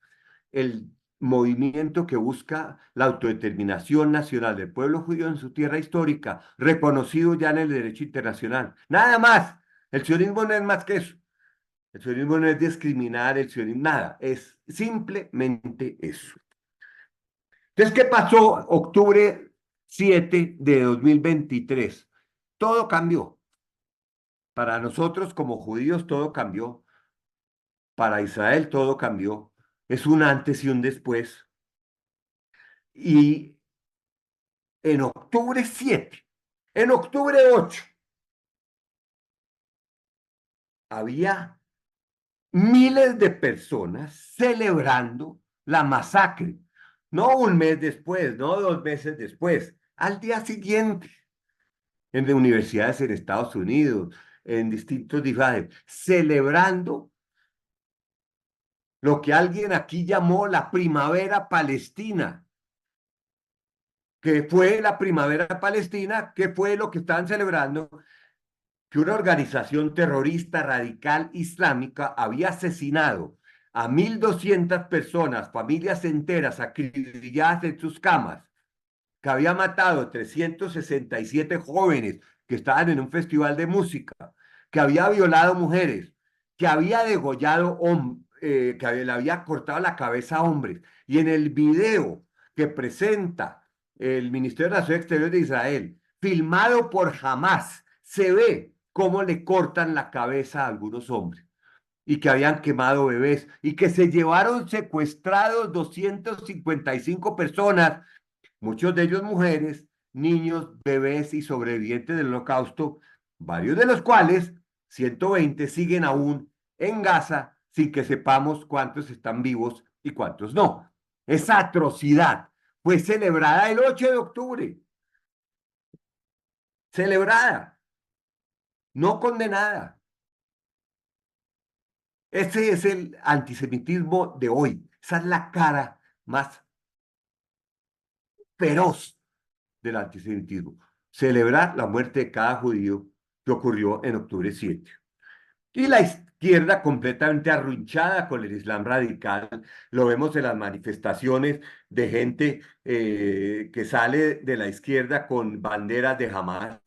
el movimiento que busca la autodeterminación nacional del pueblo judío en su tierra histórica, reconocido ya en el derecho internacional. Nada más. El sionismo no es más que eso. El sionismo no es discriminar, el sionismo, nada. Es simplemente eso. Entonces, ¿qué pasó octubre 7 de 2023? Todo cambió. Para nosotros como judíos todo cambió. Para Israel todo cambió. Es un antes y un después. Y en octubre 7, en octubre 8, había miles de personas celebrando la masacre. No un mes después, no 2 meses después, al día siguiente, en universidades en Estados Unidos, en distintos lugares, celebrando lo que alguien aquí llamó la primavera palestina. Que fue la primavera palestina, que fue lo que estaban celebrando, que una organización terrorista radical islámica había asesinado a 1.200 personas, familias enteras acribilladas en sus camas, que había matado a 367 jóvenes que estaban en un festival de música, que había violado mujeres, que había degollado, le había cortado la cabeza a hombres. Y en el video que presenta el Ministerio de Relaciones Exteriores de Israel, filmado por Hamas, se ve cómo le cortan la cabeza a algunos hombres y que habían quemado bebés y que se llevaron secuestrados 255 personas, muchos de ellos mujeres, niños, bebés y sobrevivientes del Holocausto, varios de los cuales, 120, siguen aún en Gaza sin que sepamos cuántos están vivos y cuántos no. Esa atrocidad fue celebrada el 8 de octubre. Celebrada, no condenada. Ese es el antisemitismo de hoy. Esa es la cara más feroz del antisemitismo. Celebrar la muerte de cada judío que ocurrió en octubre 7. Y la izquierda completamente arrunchada con el Islam radical. Lo vemos en las manifestaciones de gente que sale de la izquierda con banderas de Hamas,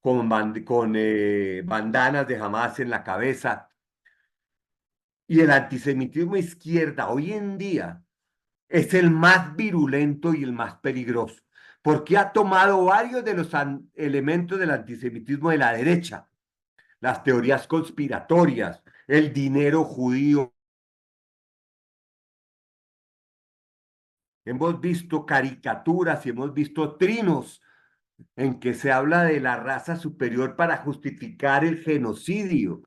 con bandanas de Hamas en la cabeza. Y el antisemitismo izquierda hoy en día es el más virulento y el más peligroso, porque ha tomado varios de los elementos del antisemitismo de la derecha, las teorías conspiratorias, el dinero judío. Hemos visto caricaturas y hemos visto trinos en que se habla de la raza superior para justificar el genocidio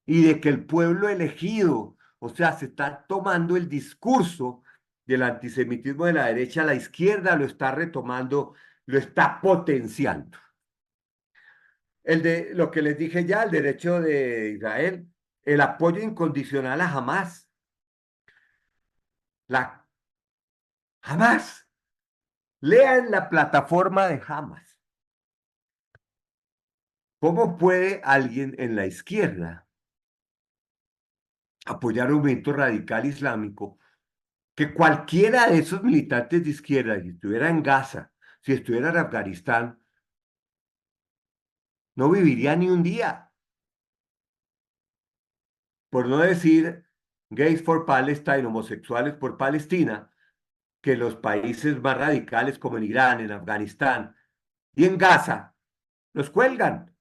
y de que el pueblo elegido, o sea, se está tomando el discurso del antisemitismo de la derecha a la izquierda, lo está retomando, lo está potenciando. El de lo que les dije ya, el derecho de Israel, el apoyo incondicional a Hamas. Hamas. Lean la plataforma de Hamas. ¿Cómo puede alguien en la izquierda apoyar un movimiento radical islámico que cualquiera de esos militantes de izquierda, si estuviera en Gaza, si estuviera en Afganistán, no viviría ni un día? Por no decir Gays for Palestine, homosexuales por Palestina, que los países más radicales como en Irán, en Afganistán y en Gaza los cuelgan.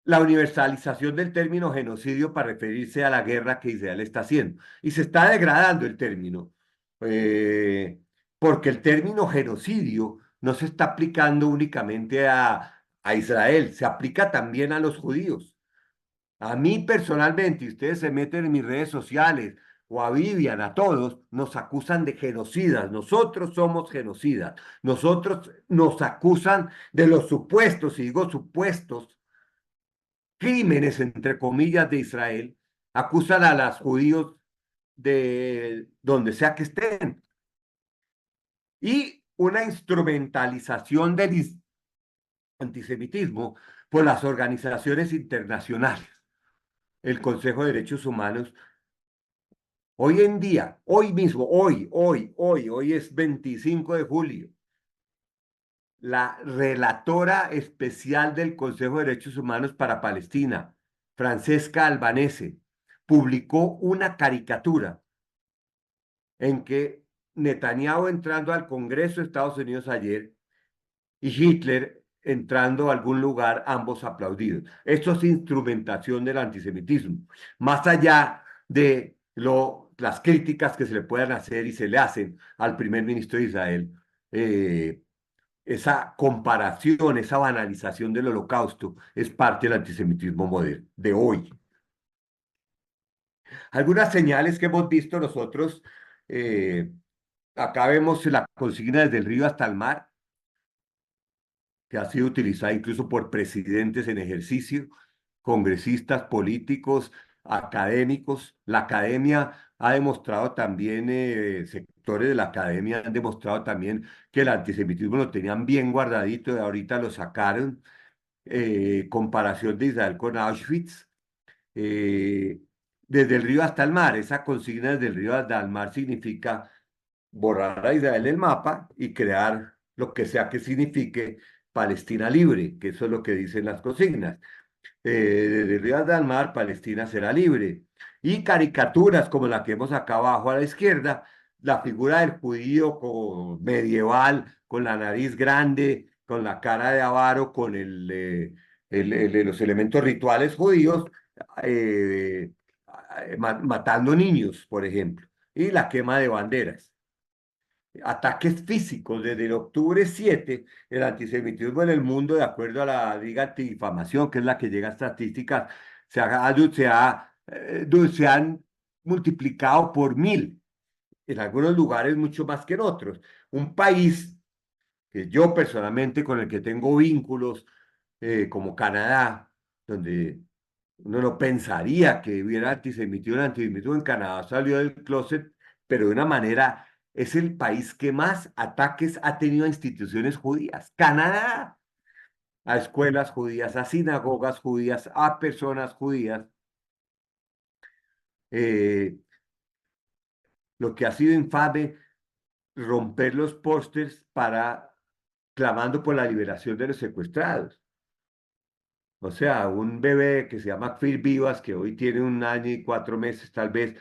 La universalización del término genocidio para referirse a la guerra que Israel está haciendo. Y se está degradando el término, porque el término genocidio no se está aplicando únicamente a Israel, se aplica también a los judíos. A mí personalmente, y ustedes se meten en mis redes sociales, o a Vivian, a todos, nos acusan de genocidas. Nosotros somos genocidas. Nosotros nos acusan de los supuestos, y digo supuestos, crímenes, entre comillas, de Israel. Acusan a los judíos de donde sea que estén. Y una instrumentalización del antisemitismo por las organizaciones internacionales. El Consejo de Derechos Humanos. Hoy en día, hoy mismo, hoy es 25 de julio, la relatora especial del Consejo de Derechos Humanos para Palestina, Francesca Albanese, publicó una caricatura en que Netanyahu entrando al Congreso de Estados Unidos ayer y Hitler entrando a algún lugar, ambos aplaudidos. Esto es instrumentación del antisemitismo. Más allá de las críticas que se le puedan hacer y se le hacen al primer ministro de Israel, esa comparación, esa banalización del holocausto es parte del antisemitismo moderno, de hoy. Algunas señales que hemos visto nosotros, acá vemos la consigna desde el río hasta el mar, que ha sido utilizada incluso por presidentes en ejercicio, congresistas, políticos, académicos. La academia ha demostrado también, sectores de la academia han demostrado también que el antisemitismo lo tenían bien guardadito y ahorita lo sacaron. Comparación de Israel con Auschwitz. eh, Desde el río hasta el mar, esa consigna desde el río hasta el mar significa borrar a Israel del mapa y crear lo que sea que signifique Palestina libre, que eso es lo que dicen las consignas. Desde el río hasta el mar, Palestina será libre. Y caricaturas como la que vemos acá abajo a la izquierda, la figura del judío medieval, con la nariz grande, con la cara de avaro, con los elementos rituales judíos, eh, matando niños, por ejemplo, y la quema de banderas. Ataques físicos. Desde el octubre 7, el antisemitismo en el mundo, de acuerdo a la Liga Antidifamación, que es la que llega a estadísticas, se han multiplicado por 1000, en algunos lugares mucho más que en otros. Un país que yo personalmente con el que tengo vínculos, como Canadá, donde uno no pensaría que hubiera antisemitismo. El antisemitismo en Canadá salió del closet, pero de una manera, es el país que más ataques ha tenido a instituciones judías. Canadá, a escuelas judías, a sinagogas judías, a personas judías. Lo que ha sido infame, romper los pósters clamando por la liberación de los secuestrados. O sea, un bebé que se llama Kfir Vivas, que hoy tiene 1 año y 4 meses, tal vez,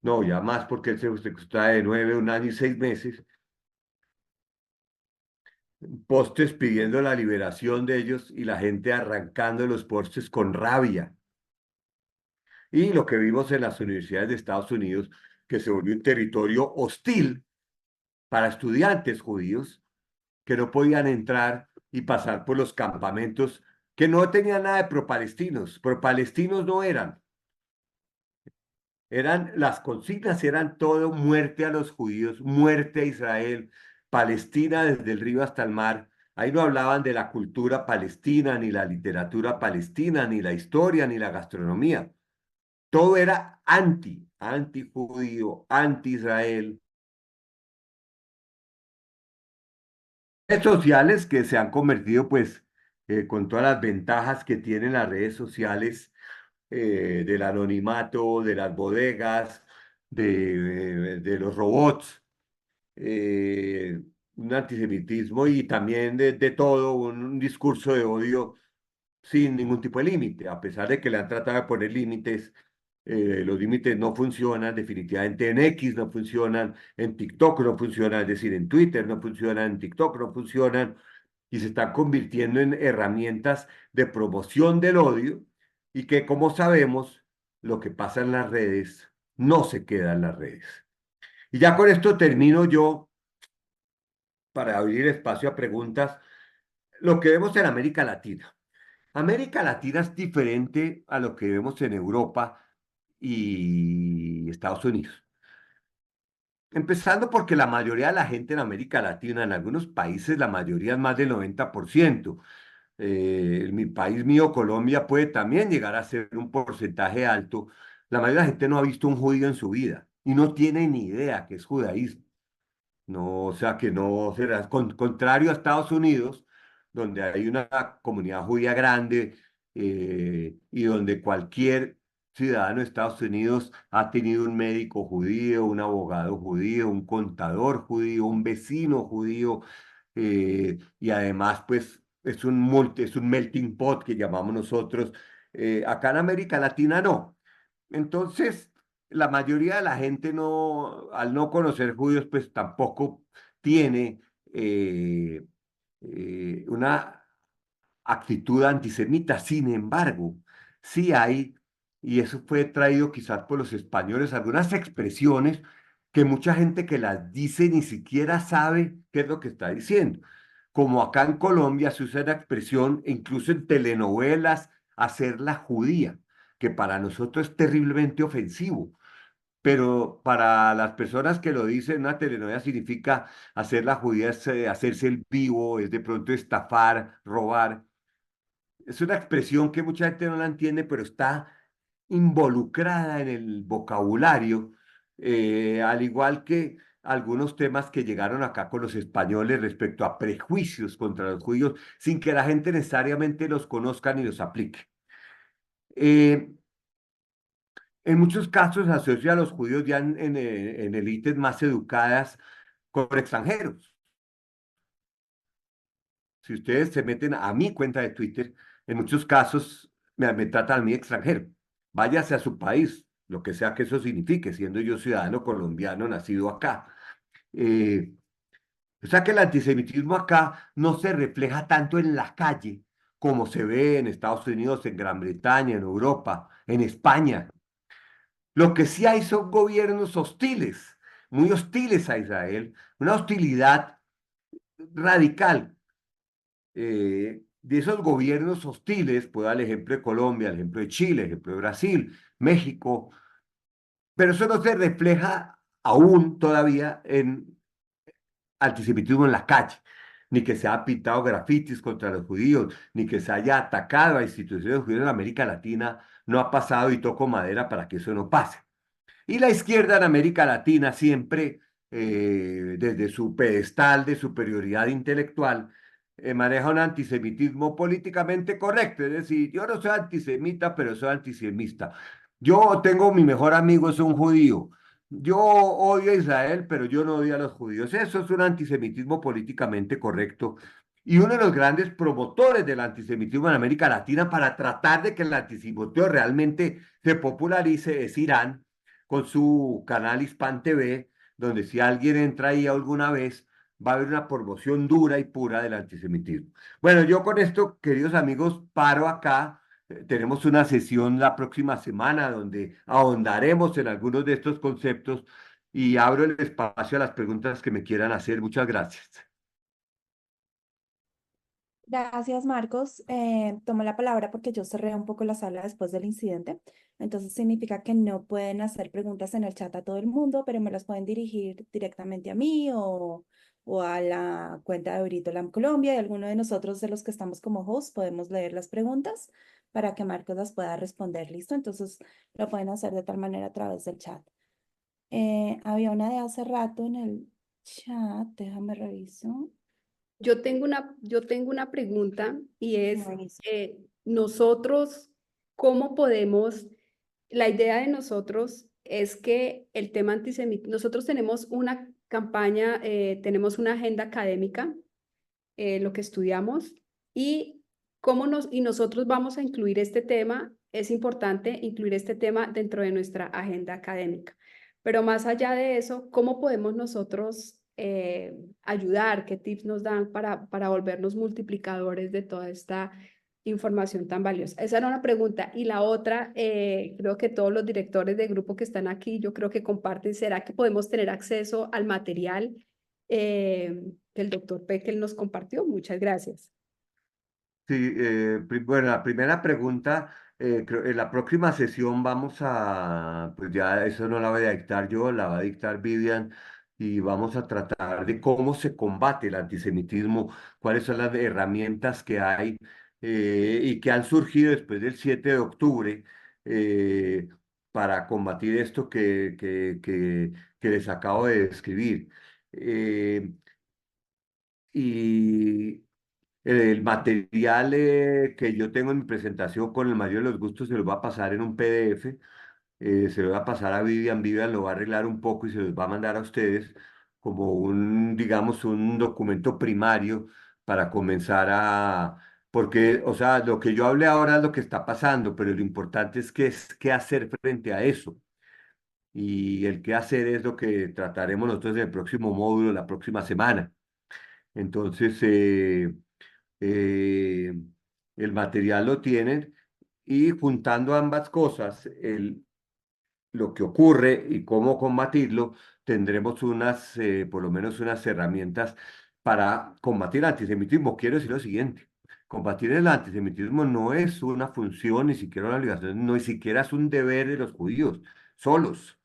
no, ya más porque él se secuestraba de 9, 1 año y 6 meses, postes pidiendo la liberación de ellos y la gente arrancando los postes con rabia. Y lo que vimos en las universidades de Estados Unidos, que se volvió un territorio hostil para estudiantes judíos que no podían entrar y pasar por los campamentos, que no tenían nada de pro-palestinos no eran. Las consignas eran todo: muerte a los judíos, muerte a Israel, Palestina desde el río hasta el mar. Ahí no hablaban de la cultura palestina, ni la literatura palestina, ni la historia, ni la gastronomía. Todo era anti-judío, anti-Israel. Redes sociales que se han convertido, pues, con todas las ventajas que tienen las redes sociales, del anonimato, de las bodegas, de los robots, un antisemitismo y también de todo, un discurso de odio sin ningún tipo de límite, a pesar de que le han tratado de poner límites. los límites no funcionan, definitivamente en X no funcionan, en TikTok no funcionan, es decir, en Twitter no funcionan, en TikTok no funcionan, y se están convirtiendo en herramientas de promoción del odio, y que, como sabemos, lo que pasa en las redes no se queda en las redes. Y ya con esto termino yo para abrir espacio a preguntas. Lo que vemos en América Latina. América Latina es diferente a lo que vemos en Europa y Estados Unidos. Empezando porque la mayoría de la gente en América Latina, en algunos países, la mayoría es más del 90%. En mi país mío, Colombia, puede también llegar a ser un porcentaje alto. La mayoría de la gente no ha visto un judío en su vida y no tiene ni idea qué es judaísmo. No, o sea que no será contrario a Estados Unidos, donde hay una comunidad judía grande, y donde cualquier ciudadano de Estados Unidos ha tenido un médico judío, un abogado judío, un contador judío, un vecino judío, y además pues es un melting pot que llamamos nosotros. Acá en América Latina no. Entonces, la mayoría de la gente no, al no conocer judíos, pues tampoco tiene una actitud antisemita. Sin embargo, sí hay, y eso fue traído quizás por los españoles, algunas expresiones que mucha gente que las dice ni siquiera sabe qué es lo que está diciendo. Como acá en Colombia se usa la expresión, incluso en telenovelas, hacerla judía, que para nosotros es terriblemente ofensivo, pero para las personas que lo dicen, una telenovela significa hacerla judía, es hacerse el vivo, es de pronto estafar, robar. Es una expresión que mucha gente no la entiende, pero está involucrada en el vocabulario, al igual que algunos temas que llegaron acá con los españoles respecto a prejuicios contra los judíos, sin que la gente necesariamente los conozca ni los aplique. Eh, en muchos casos se asocia a los judíos ya en élites más educadas con extranjeros. Si ustedes se meten a mi cuenta de Twitter, en muchos casos me tratan a mí extranjero. Váyase a su país, lo que sea que eso signifique, siendo yo ciudadano colombiano nacido acá. Eh, o sea que el antisemitismo acá no se refleja tanto en la calle como se ve en Estados Unidos, en Gran Bretaña, en Europa, en España. Lo que sí hay son gobiernos hostiles, muy hostiles a Israel, una hostilidad radical. De esos gobiernos hostiles, puedo dar el ejemplo de Colombia, el ejemplo de Chile, el ejemplo de Brasil, México, pero eso no se refleja aún todavía en antisemitismo en la calle, ni que se haya pintado grafitis contra los judíos, ni que se haya atacado a instituciones judías en América Latina, no ha pasado, y toco madera para que eso no pase. Y la izquierda en América Latina siempre, desde su pedestal de superioridad intelectual, maneja un antisemitismo políticamente correcto. Es decir, yo no soy antisemita, pero soy antisemista. Yo tengo mi mejor amigo, es un judío. Yo odio a Israel, pero yo no odio a los judíos. Eso es un antisemitismo políticamente correcto. Y uno de los grandes promotores del antisemitismo en América Latina para tratar de que el antisemitismo realmente se popularice es Irán, con su canal Hispan TV, donde si alguien entra ahí alguna vez, va a haber una promoción dura y pura del antisemitismo. Bueno, yo con esto, queridos amigos, paro acá. Tenemos una sesión la próxima semana donde ahondaremos en algunos de estos conceptos, y abro el espacio a las preguntas que me quieran hacer. Muchas gracias. Gracias, Marcos. Tomo la palabra porque yo cerré un poco la sala después del incidente. Entonces significa que no pueden hacer preguntas en el chat a todo el mundo, pero me las pueden dirigir directamente a mí o a la cuenta de Britolam Colombia, y alguno de nosotros, de los que estamos como host, podemos leer las preguntas para que Marcos las pueda responder. ¿Listo? Entonces lo pueden hacer de tal manera a través del chat. Había una de hace rato en el chat, déjame reviso. Yo tengo una pregunta y es, Buenísimo. nosotros, ¿cómo podemos? La idea de nosotros es que el tema antisemitismo, nosotros tenemos una campaña, tenemos una agenda académica, lo que estudiamos, y nosotros vamos a incluir este tema es importante incluir este tema dentro de nuestra agenda académica. Pero más allá de eso, ¿cómo podemos nosotros ayudar? ¿Qué tips nos dan para volvernos multiplicadores de toda esta información tan valiosa? Esa era una pregunta. Y la otra, creo que todos los directores de grupo que están aquí, yo creo que comparten, ¿será que podemos tener acceso al material que el doctor Peckel nos compartió? Muchas gracias. Sí, bueno, la primera pregunta, en la próxima sesión vamos a, pues ya eso no la voy a dictar yo, la va a dictar Vivian, y vamos a tratar de cómo se combate el antisemitismo, cuáles son las herramientas que hay y que han surgido después del 7 de octubre eh, para combatir esto que les acabo de describir. Eh, y el material que yo tengo en mi presentación con el mayor de los gustos se los va a pasar en un PDF, se lo va a pasar a Vivian, Vivian lo va a arreglar un poco y se los va a mandar a ustedes como un, digamos, un documento primario para comenzar porque, o sea, lo que yo hablé ahora es lo que está pasando, pero lo importante es qué hacer frente a eso. Y el qué hacer es lo que trataremos nosotros en el próximo módulo, la próxima semana. Entonces, eh, el material lo tienen y juntando ambas cosas, lo que ocurre y cómo combatirlo, tendremos por lo menos unas herramientas para combatir el antisemitismo. Quiero decir lo siguiente, combatir el antisemitismo no es una función, ni siquiera una obligación, no, ni siquiera es un deber de los judíos solos,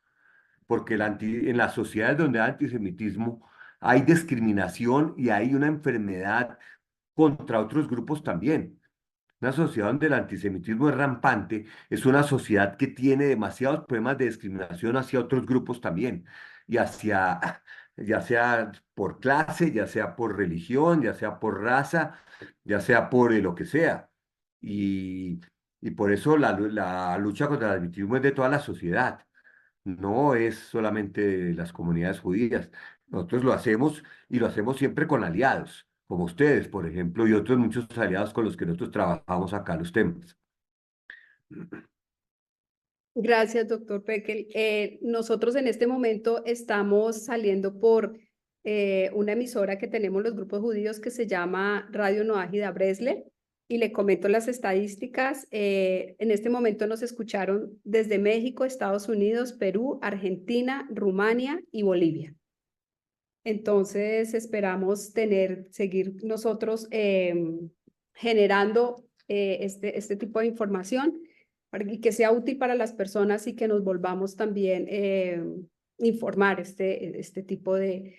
porque en las sociedades donde hay antisemitismo hay discriminación y hay una enfermedad contra otros grupos también. Una sociedad donde el antisemitismo es rampante es una sociedad que tiene demasiados problemas de discriminación hacia otros grupos también, y ya sea por clase, ya sea por religión, ya sea por raza, ya sea por lo que sea. Y, y por eso la lucha contra el antisemitismo es de toda la sociedad, no es solamente de las comunidades judías. Nosotros lo hacemos y lo hacemos siempre con aliados, como ustedes, por ejemplo, y otros muchos aliados con los que nosotros trabajamos acá los temas. Gracias, doctor Peckel. Nosotros en este momento estamos saliendo por una emisora que tenemos los grupos judíos que se llama Radio Noágida Bresle, y le comento las estadísticas. En este momento nos escucharon desde México, Estados Unidos, Perú, Argentina, Rumania y Bolivia. Entonces esperamos seguir nosotros generando este tipo de información y que sea útil para las personas y que nos volvamos también informar este tipo de...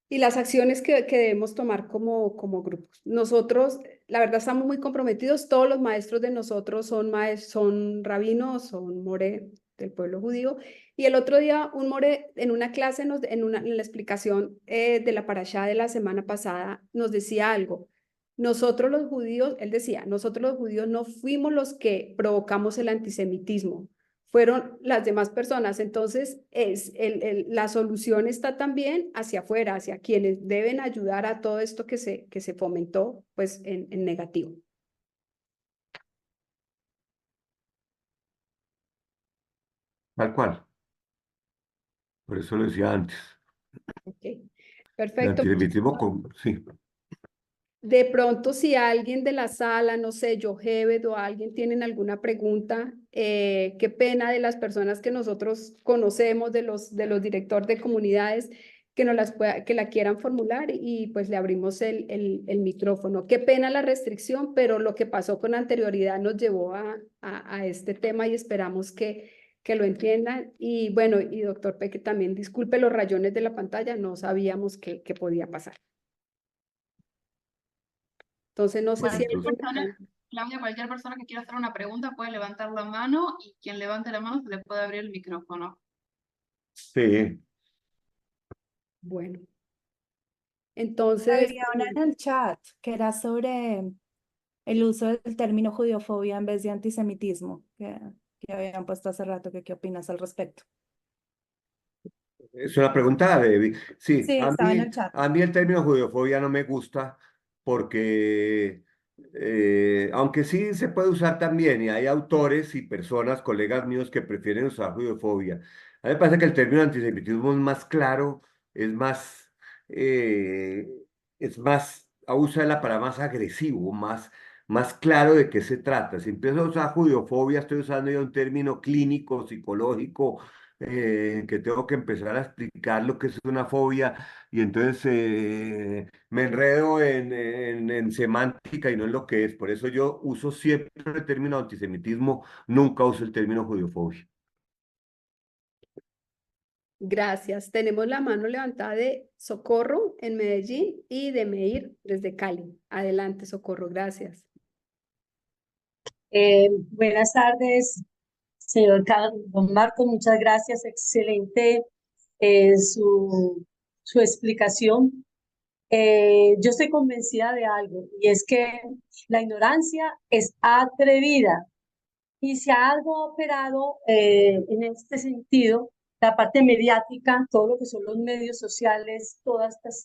y las acciones que debemos tomar como grupos. Nosotros, la verdad, estamos muy comprometidos. Todos los maestros de nosotros son rabinos, son more del pueblo judío. Y el otro día, un more en una clase, en la explicación de la parashá de la semana pasada, nos decía algo. Nosotros los judíos, él decía, nosotros los judíos no fuimos los que provocamos el antisemitismo, fueron las demás personas. Entonces, la solución está también hacia afuera, hacia quienes deben ayudar a todo esto que se fomentó pues, en negativo. Tal cual. Por eso lo decía antes. Ok, El perfecto. antisemitismo, sí. De pronto, si alguien de la sala, no sé, Yohebed o alguien tienen alguna pregunta, qué pena de las personas que nosotros conocemos, de los directores de comunidades, que que la quieran formular y pues le abrimos el micrófono. Qué pena la restricción, pero lo que pasó con anterioridad nos llevó a este tema y esperamos que lo entiendan. Y bueno, y doctor Peque, también disculpe los rayones de la pantalla, no sabíamos que podía pasar. Entonces, no sé si Cualquier alguien... persona, Claudia, cualquier persona que quiera hacer una pregunta puede levantar la mano y quien levante la mano se le puede abrir el micrófono. Sí. Bueno, entonces... Había una en el chat que era sobre el uso del término judiofobia en vez de antisemitismo, que habían puesto hace rato. ¿Qué opinas al respecto? Es una pregunta de... Sí, Sí, estaba en el chat. a mí el término judeofobia no me gusta porque Aunque sí se puede usar también, y hay autores y personas, colegas míos, que prefieren usar judeofobia. A mí me parece que el término antisemitismo es más claro, es más, eh, usa la palabra más agresivo, más claro de qué se trata. Si empiezo a usar judeofobia, estoy usando ya un término clínico, psicológico, que tengo que empezar a explicar lo que es una fobia, y entonces me enredo en semántica y no en lo que es. Por eso yo uso siempre el término antisemitismo, nunca uso el término judiofobia. Gracias. Tenemos la mano levantada de Socorro en Medellín y de Meir desde Cali. Adelante, Socorro. Gracias. Buenas tardes, señor Don Marcos, muchas gracias, excelente su explicación. Yo estoy convencida de algo, y es que la ignorancia es atrevida, y se ha algo operado en este sentido, la parte mediática, todo lo que son los medios sociales, todas estas,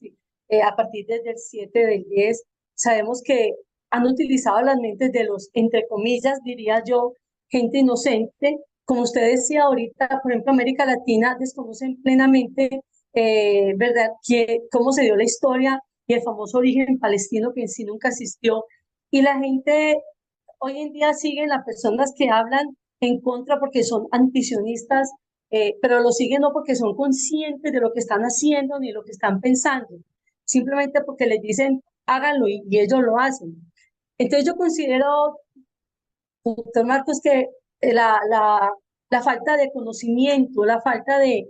a partir desde el 7 del 10, sabemos que han utilizado las mentes de los, entre comillas, diría yo, gente inocente. Como usted decía ahorita, por ejemplo, América Latina desconocen plenamente, ¿verdad?, cómo se dio la historia y el famoso origen palestino que en sí nunca existió. Y la gente hoy en día siguen las personas que hablan en contra porque son antisionistas, pero lo siguen no porque son conscientes de lo que están haciendo ni lo que están pensando, simplemente porque les dicen háganlo y ellos lo hacen. Entonces yo considero, doctor Marcos, que la falta de conocimiento, la falta de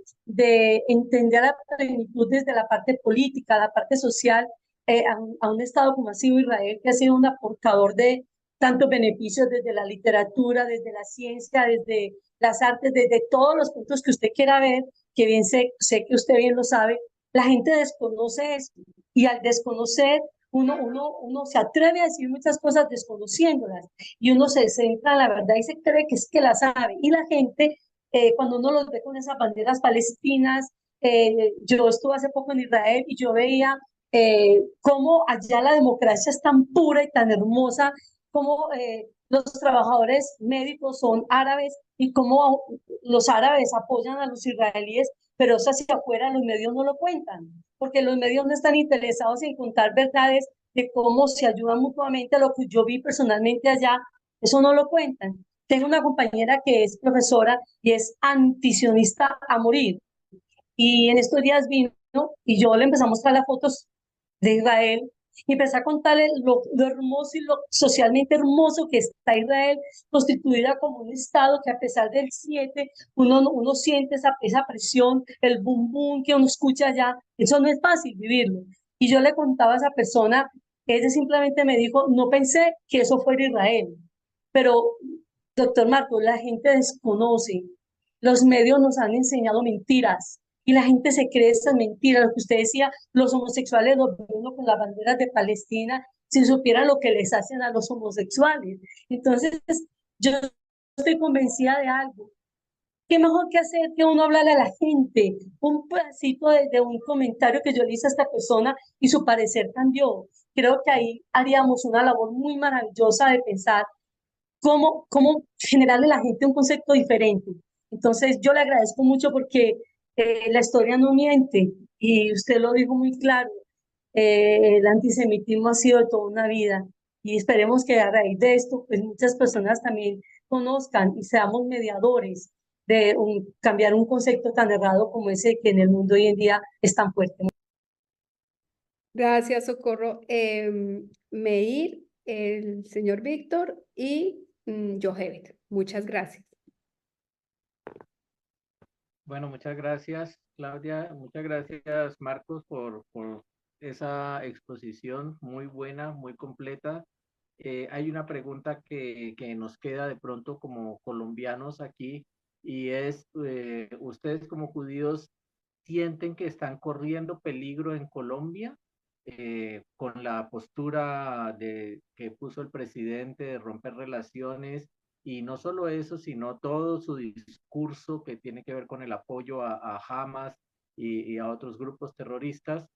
entender la plenitud desde la parte política, la parte social, a un Estado como ha sido Israel, que ha sido un aportador de tantos beneficios desde la literatura, desde la ciencia, desde las artes, desde todos los puntos que usted quiera ver, que bien sé que usted bien lo sabe, la gente desconoce eso. Y al desconocer, uno se atreve a decir muchas cosas desconociéndolas, y uno se centra en la verdad y se cree que es que la sabe. Y la gente, cuando uno los ve con esas banderas palestinas, yo estuve hace poco en Israel y yo veía cómo allá la democracia es tan pura y tan hermosa, cómo los trabajadores médicos son árabes y cómo los árabes apoyan a los israelíes, pero eso hacia afuera los medios no lo cuentan, porque los medios no están interesados en contar verdades de cómo se ayudan mutuamente. Lo que yo vi personalmente allá, eso no lo cuentan. Tengo una compañera que es profesora y es antisionista a morir. Y en estos días vino y yo le empecé a mostrar las fotos de Israel y empecé a contarle lo hermoso y lo socialmente hermoso que está Israel, constituida como un estado que a pesar del 7, uno siente esa presión, el boom boom que uno escucha allá. Eso no es fácil vivirlo. Y yo le contaba a esa persona, ella simplemente me dijo, no pensé que eso fuera Israel. Pero, doctor Marco, la gente desconoce, los medios nos han enseñado mentiras y la gente se cree esas mentiras. Lo que usted decía, los homosexuales los ven uno con las banderas de Palestina, si supieran lo que les hacen a los homosexuales. Entonces, yo estoy convencida de algo. ¿Qué mejor que hacer que uno hablarle a la gente? Un pedacito de un comentario que yo le hice a esta persona y su parecer cambió. Creo que ahí haríamos una labor muy maravillosa de pensar cómo generarle a la gente un concepto diferente. Entonces, yo le agradezco mucho porque la historia no miente y usted lo dijo muy claro. El antisemitismo ha sido de toda una vida, y esperemos que a raíz de esto, pues muchas personas también conozcan y seamos mediadores de cambiar un concepto tan errado como ese que en el mundo hoy en día es tan fuerte. Gracias, Socorro. Meir, el señor Víctor y Johevet. Muchas gracias. Bueno, muchas gracias, Claudia. Muchas gracias, Marcos, por esa exposición muy buena, muy completa. Hay una pregunta que nos queda de pronto como colombianos aquí, y es, ¿ustedes como judíos sienten que están corriendo peligro en Colombia con la postura que puso el presidente de romper relaciones? Y no solo eso, sino todo su discurso que tiene que ver con el apoyo a Hamas y a otros grupos terroristas.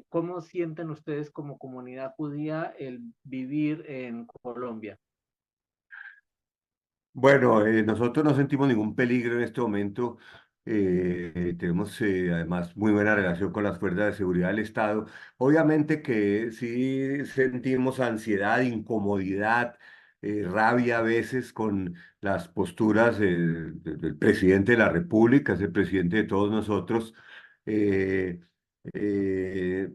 ¿Cómo sienten ustedes como comunidad judía el vivir en Colombia? Bueno, nosotros no sentimos ningún peligro en este momento. Tenemos además muy buena relación con las fuerzas de seguridad del Estado. Obviamente que sí sentimos ansiedad, incomodidad, rabia a veces con las posturas del presidente de la República, es el presidente de todos nosotros. Eh, eh,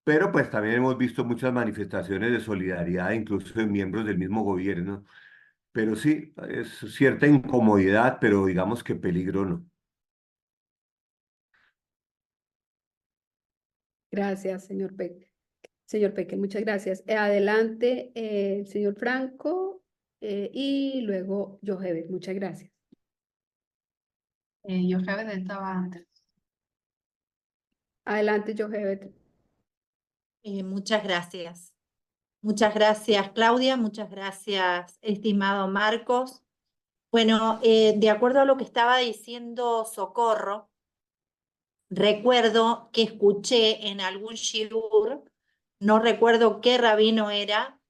pero pues también hemos visto muchas manifestaciones de solidaridad, incluso de miembros del mismo gobierno. Pero sí, es cierta incomodidad, pero digamos que peligro no. Gracias, señor Peque, muchas gracias. Adelante, el señor Franco y luego Joheber. Muchas gracias. Yocheved estaba antes. Adelante, Joheber. Muchas gracias. Muchas gracias, Claudia. Muchas gracias, estimado Marcos. Bueno, de acuerdo a lo que estaba diciendo Socorro, recuerdo que escuché en algún shiur, no recuerdo qué rabino era,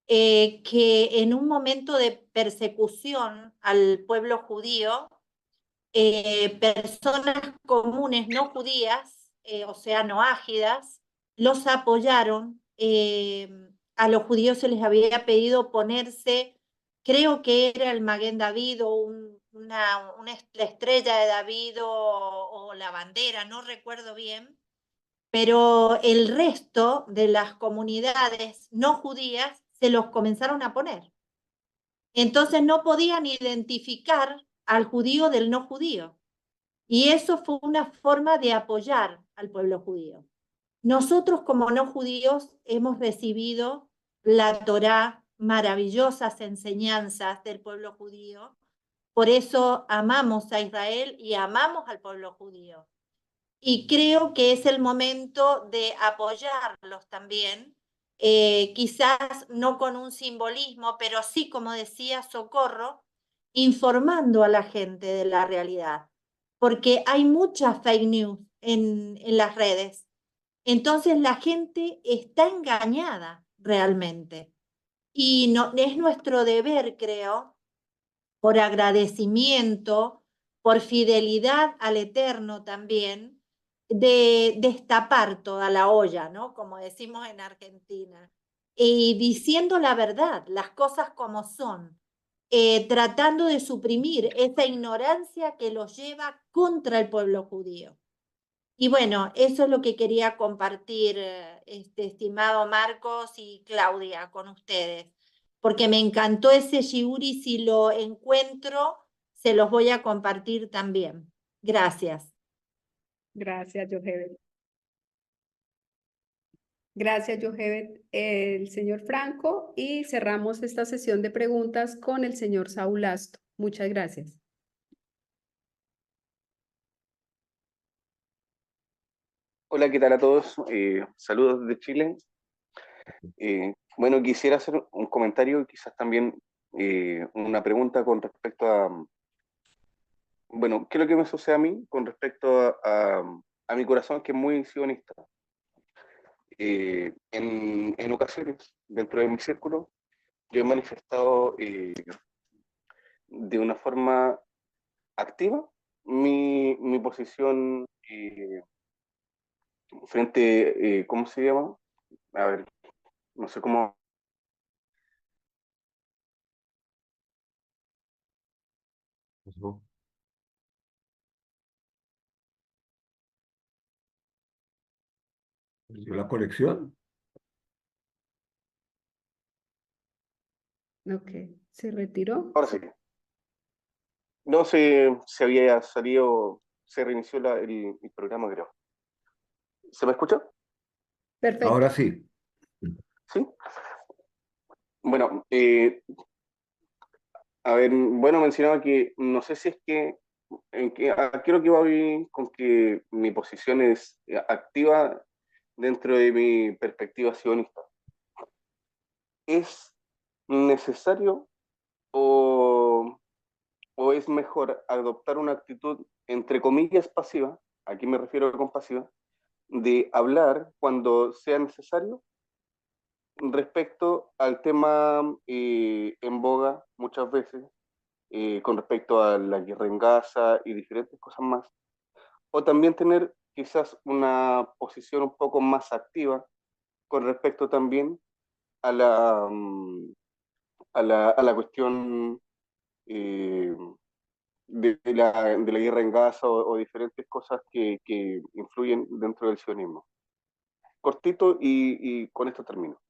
que en un momento de persecución al pueblo judío, personas comunes no judías, o sea, no ágidas, los apoyaron. A los judíos se les había pedido ponerse, creo que era el Maguen David o la estrella de David o la bandera, no recuerdo bien, pero el resto de las comunidades no judías se los comenzaron a poner. Entonces no podían identificar al judío del no judío. Y eso fue una forma de apoyar al pueblo judío. Nosotros como no judíos hemos recibido la Torá, maravillosas enseñanzas del pueblo judío. Por eso amamos a Israel y amamos al pueblo judío. Y creo que es el momento de apoyarlos también, quizás no con un simbolismo, pero sí, como decía Socorro, informando a la gente de la realidad, porque hay mucha fake news en las redes. Entonces la gente está engañada realmente. Y no, es nuestro deber, creo, por agradecimiento, por fidelidad al Eterno también, de destapar toda la olla, ¿no? Como decimos en Argentina, y diciendo la verdad, las cosas como son, tratando de suprimir esa ignorancia que los lleva contra el pueblo judío. Y bueno, eso es lo que quería compartir, estimado Marcos y Claudia, con ustedes, porque me encantó ese shiur y si lo encuentro, se los voy a compartir también. Gracias. Gracias, Joheber. Gracias, Joheber. El señor Franco y cerramos esta sesión de preguntas con el señor Saúl Asto. Muchas gracias. Hola, ¿qué tal a todos? Saludos desde Chile. Bueno, quisiera hacer un comentario y quizás también una pregunta con respecto a, bueno, ¿qué es lo que me sucede a mí con respecto a mi corazón, que es muy sionista? En ocasiones, dentro de mi círculo, yo he manifestado de una forma activa mi posición frente, ¿cómo se llama? A ver, no sé cómo. Eso. ¿Perdió la conexión? Ok, ¿se retiró? Ahora sí. No sé si había salido, se reinició el programa, creo. ¿Se me escucha? Perfecto. Ahora sí. Sí. Bueno, a ver, bueno, mencionaba que no sé si es que, creo que voy con que mi posición es activa dentro de mi perspectiva sionista. ¿Es necesario o, o es mejor adoptar una actitud, entre comillas, pasiva? Aquí me refiero a con pasiva, de hablar cuando sea necesario respecto al tema en boga muchas veces, con respecto a la guerra en Gaza y diferentes cosas más, o también tener quizás una posición un poco más activa con respecto también a la cuestión eh, de la guerra en Gaza o diferentes cosas que influyen dentro del sionismo. Cortito y con esto termino.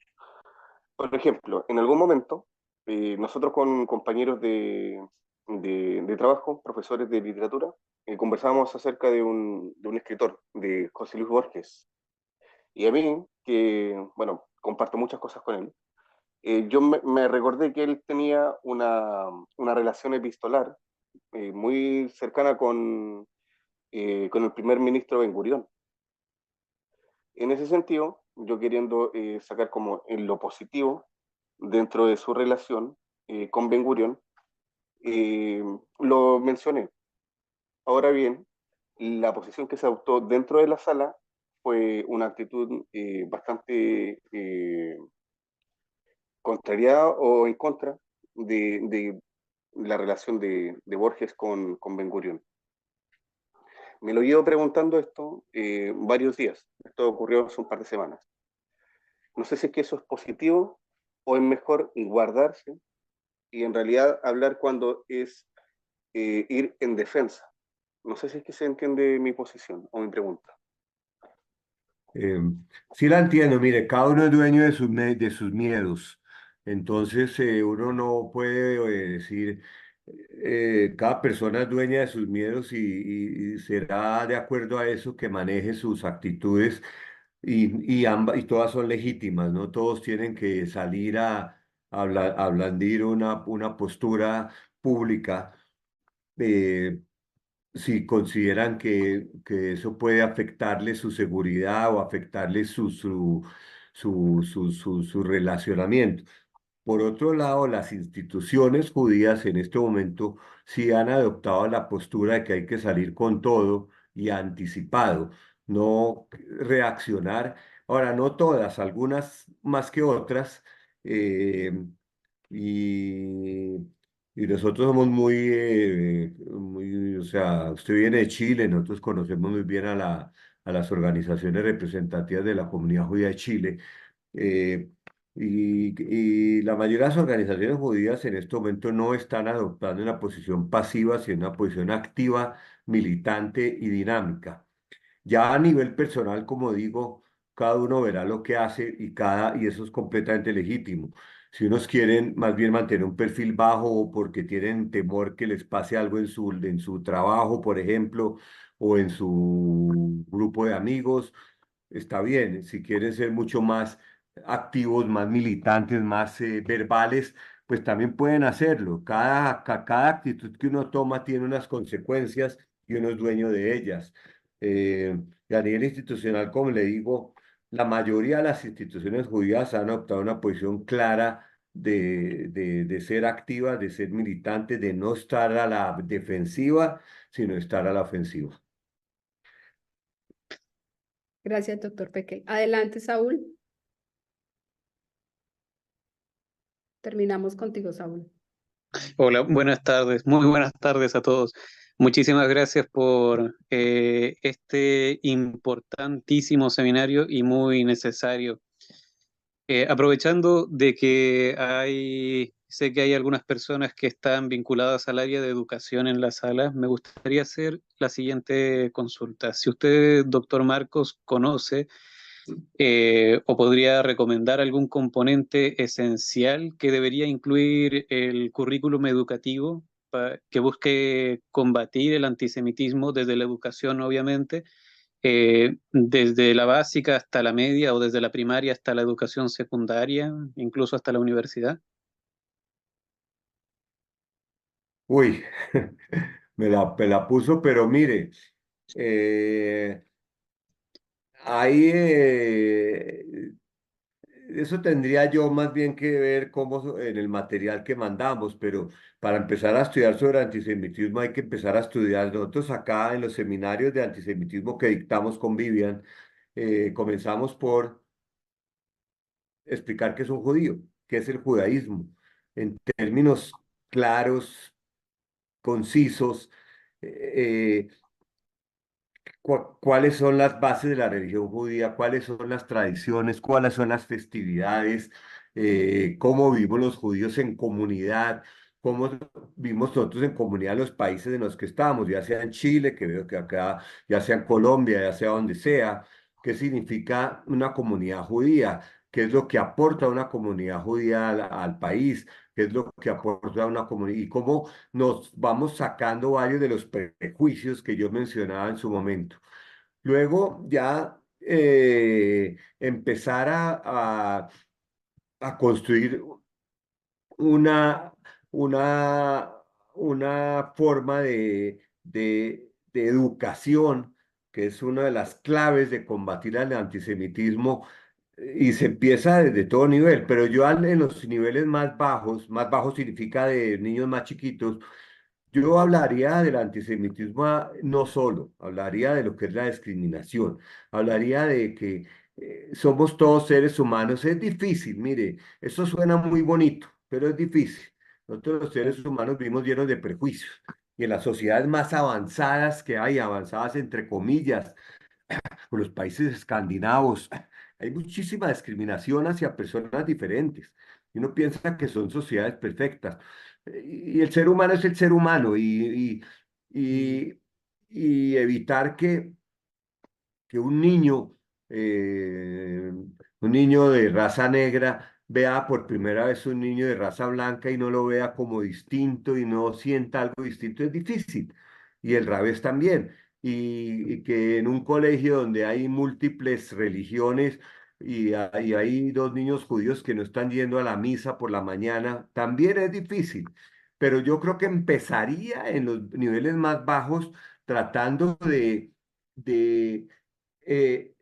Por ejemplo, en algún momento, nosotros con compañeros de trabajo, profesores de literatura, conversábamos acerca de un escritor, de José Luis Borges. Y a mí, que, bueno, comparto muchas cosas con él, yo me recordé que él tenía una relación epistolar muy cercana con el primer ministro Ben Gurión. En ese sentido, yo queriendo sacar como en lo positivo dentro de su relación con Ben Gurión, eh, lo mencioné. Ahora bien, la posición que se adoptó dentro de la sala fue una actitud bastante contrariada o en contra de la relación de Borges con Ben Gurión. Me lo llevo preguntando esto varios días. Esto ocurrió hace un par de semanas. No sé si es que eso es positivo o es mejor guardarse y en realidad hablar cuando es ir en defensa. No sé si es que se entiende mi posición o mi pregunta. Eh, sí la entiendo, mire, cada uno es dueño de sus miedos. Entonces, uno no puede decir, cada persona es dueña de sus miedos y será de acuerdo a eso que maneje sus actitudes y todas son legítimas, ¿no? Todos tienen que salir a blandir una postura pública. eh, si consideran que eso puede afectarle su seguridad o afectarle su relacionamiento. Por otro lado, las instituciones judías en este momento sí han adoptado la postura de que hay que salir con todo y anticipado, no reaccionar. Ahora, no todas, algunas más que otras, eh, y, y nosotros somos o sea, usted viene de Chile, nosotros conocemos muy bien a las organizaciones representativas de la comunidad judía de Chile. eh, y la mayoría de las organizaciones judías en este momento no están adoptando una posición pasiva, sino una posición activa, militante y dinámica. Ya a nivel personal, como digo, cada uno verá lo que hace y eso es completamente legítimo. Si unos quieren más bien mantener un perfil bajo porque tienen temor que les pase algo en su trabajo, por ejemplo, o en su grupo de amigos, está bien. Si quieren ser mucho más activos, más militantes, más verbales, pues también pueden hacerlo. Cada actitud que uno toma tiene unas consecuencias y uno es dueño de ellas. Y a nivel institucional, como le digo, la mayoría de las instituciones judías han adoptado una posición clara de ser activas, de ser militantes, de no estar a la defensiva, sino estar a la ofensiva. Gracias, doctor Peque. Adelante, Saúl. Terminamos contigo, Saúl. Hola, buenas tardes, muy buenas tardes a todos. Muchísimas gracias por este importantísimo seminario y muy necesario. Aprovechando de que sé que hay algunas personas que están vinculadas al área de educación en la sala, me gustaría hacer la siguiente consulta. Si usted, doctor Marcos, conoce o podría recomendar algún componente esencial que debería incluir el currículum educativo que busque combatir el antisemitismo desde la educación, obviamente, desde la básica hasta la media o desde la primaria hasta la educación secundaria, incluso hasta la universidad. Uy, me la puso, pero mire, eh, ahí eso tendría yo más bien que ver en el material que mandamos, pero para empezar a estudiar sobre antisemitismo hay que empezar a estudiar. Nosotros acá en los seminarios de antisemitismo que dictamos con Vivian, comenzamos por explicar qué es un judío, qué es el judaísmo, en términos claros, concisos, eh, cuáles son las bases de la religión judía, cuáles son las tradiciones, cuáles son las festividades, cómo vivimos los judíos en comunidad, cómo vivimos nosotros en comunidad en los países en los que estamos, ya sea en Chile, que veo que acá, ya sea en Colombia, ya sea donde sea, qué significa una comunidad judía, qué es lo que aporta una comunidad judía al país, qué es lo que aporta una comunidad y cómo nos vamos sacando varios de los prejuicios que yo mencionaba en su momento. Luego ya empezar a construir una, una, una forma de educación que es una de las claves de combatir el antisemitismo y se empieza desde todo nivel, pero yo en los niveles más bajos significa de niños más chiquitos, yo hablaría del antisemitismo no solo, hablaría de lo que es la discriminación, hablaría de que somos todos seres humanos. Es difícil, mire, eso suena muy bonito, pero es difícil. Nosotros los seres humanos vivimos llenos de prejuicios y en las sociedades más avanzadas que hay, avanzadas entre comillas, con los países escandinavos, hay muchísima discriminación hacia personas diferentes. Y uno piensa que son sociedades perfectas. Y el ser humano es el ser humano y, y evitar que eh, un niño de raza negra vea por primera vez un niño de raza blanca y no lo vea como distinto y no sienta algo distinto es difícil. Y el revés también. Y que en un colegio donde hay múltiples religiones y hay dos niños judíos que no están yendo a la misa por la mañana, también es difícil. Pero yo creo que empezaría en los niveles más bajos tratando de eh,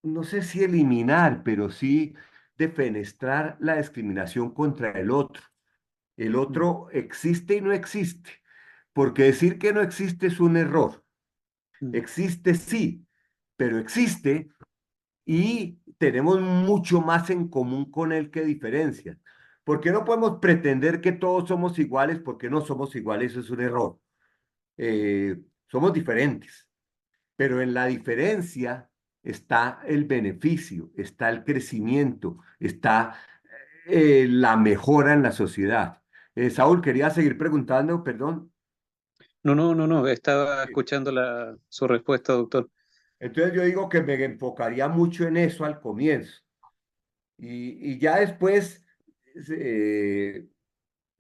no sé si eliminar, pero sí defenestrar la discriminación contra el otro. El otro existe y no existe, porque decir que no existe es un error. Existe sí, pero existe y tenemos mucho más en común con él que diferencias. Porque no podemos pretender que todos somos iguales porque no somos iguales, eso es un error. Somos diferentes. Pero en la diferencia está el beneficio, está el crecimiento, está la mejora en la sociedad. Saúl, quería seguir preguntando, perdón. No, estaba escuchando su respuesta, doctor. Entonces yo digo que me enfocaría mucho en eso al comienzo. Y ya después, eh,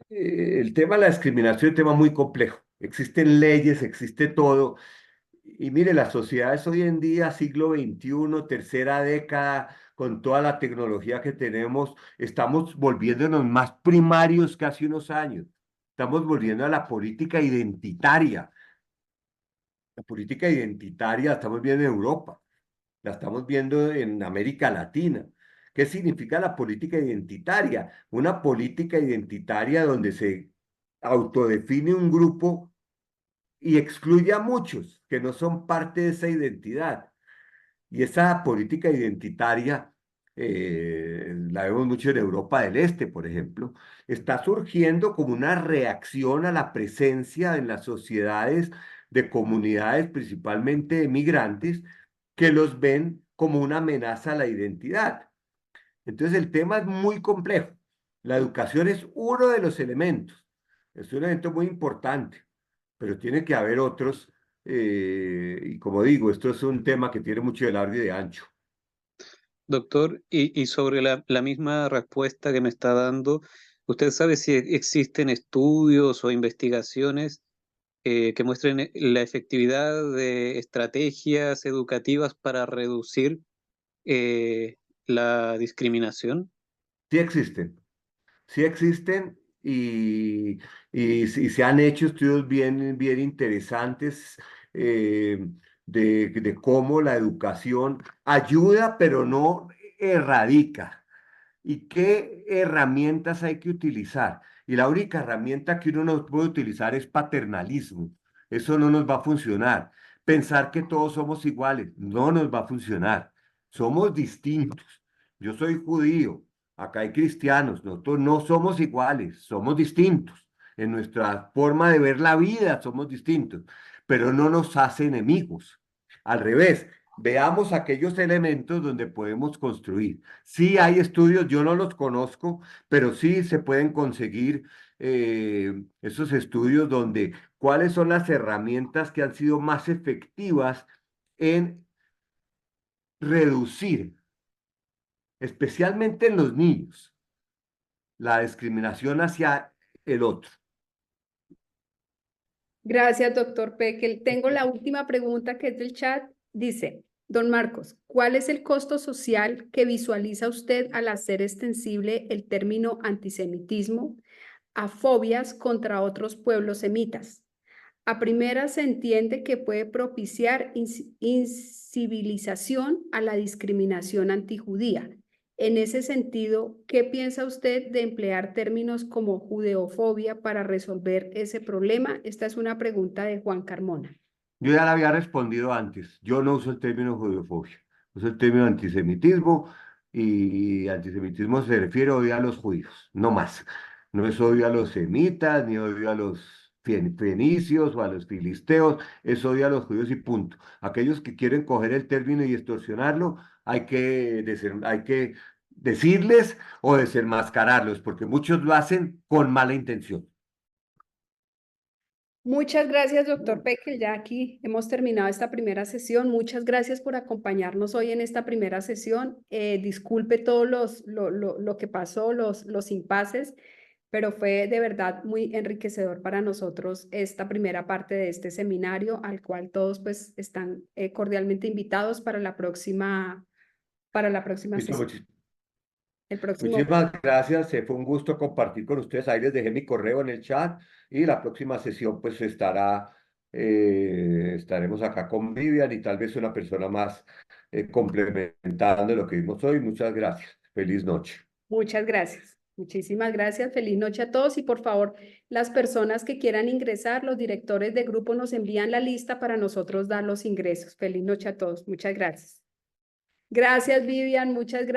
el tema de la discriminación es un tema muy complejo. Existen leyes, existe todo. Y mire, las sociedades hoy en día, siglo XXI, tercera década, con toda la tecnología que tenemos, estamos volviéndonos más primarios que hace unos años. Estamos volviendo a la política identitaria. La política identitaria la estamos viendo en Europa, la estamos viendo en América Latina. ¿Qué significa la política identitaria? Una política identitaria donde se autodefine un grupo y excluye a muchos que no son parte de esa identidad. Y esa política identitaria, la vemos mucho en Europa del Este, por ejemplo, está surgiendo como una reacción a la presencia en las sociedades de comunidades, principalmente de migrantes, que los ven como una amenaza a la identidad. Entonces el tema es muy complejo. La educación es uno de los elementos, es un elemento muy importante, pero tiene que haber otros. Y como digo, esto es un tema que tiene mucho de largo y de ancho. Doctor, y sobre la misma respuesta que me está dando, ¿usted sabe si existen estudios o investigaciones que muestren la efectividad de estrategias educativas para reducir la discriminación? Sí existen, sí existen y se han hecho estudios bien interesantes eh, de cómo la educación ayuda, pero no erradica. ¿Y qué herramientas hay que utilizar? Y la única herramienta que uno no puede utilizar es paternalismo. Eso no nos va a funcionar. pensar que todos somos iguales. No nos va a funcionar. Somos distintos. Yo soy judío, acá hay cristianos, nosotros no somos iguales, somos distintos. En nuestra forma de ver la vida somos distintos, pero no nos hace enemigos. Al revés, veamos aquellos elementos donde podemos construir. Sí hay estudios, yo no los conozco, pero sí se pueden conseguir esos estudios donde cuáles son las herramientas que han sido más efectivas en reducir, especialmente en los niños, la discriminación hacia el otro. Gracias, doctor Peckel. Tengo la última pregunta que es del chat. Dice, don Marcos, ¿cuál es el costo social que visualiza usted al hacer extensible el término antisemitismo a fobias contra otros pueblos semitas? A primera se entiende que puede propiciar incivilización a la discriminación antijudía. En ese sentido, ¿qué piensa usted de emplear términos como judeofobia para resolver ese problema? Esta es una pregunta de Juan Carmona. Yo ya la había respondido antes. Yo no uso el término judeofobia. Uso el término antisemitismo y antisemitismo se refiere a odio a los judíos, no más. No es odio a los semitas, ni odio a los fenicios o a los filisteos, es odio a los judíos y punto. Aquellos que quieren coger el término y distorsionarlo, hay que decirles o desenmascararlos, porque muchos lo hacen con mala intención. Muchas gracias, doctor Peckel. Ya aquí hemos terminado esta primera sesión. Muchas gracias por acompañarnos hoy en esta primera sesión. Disculpe todo lo que pasó, los impases, pero fue de verdad muy enriquecedor para nosotros esta primera parte de este seminario, al cual todos pues están cordialmente invitados para la próxima Listo, sesión. El próximo. muchísimas gracias, fue un gusto compartir con ustedes. Ahí les dejé mi correo en el chat y la próxima sesión pues estaremos acá con Vivian y tal vez una persona más complementando lo que vimos hoy. Muchas gracias. Feliz noche. Muchas gracias. Muchísimas gracias. Feliz noche a todos y por favor, las personas que quieran ingresar, los directores de grupo nos envían la lista para nosotros dar los ingresos. Feliz noche a todos. Muchas gracias. Gracias, Vivian. Muchas gracias.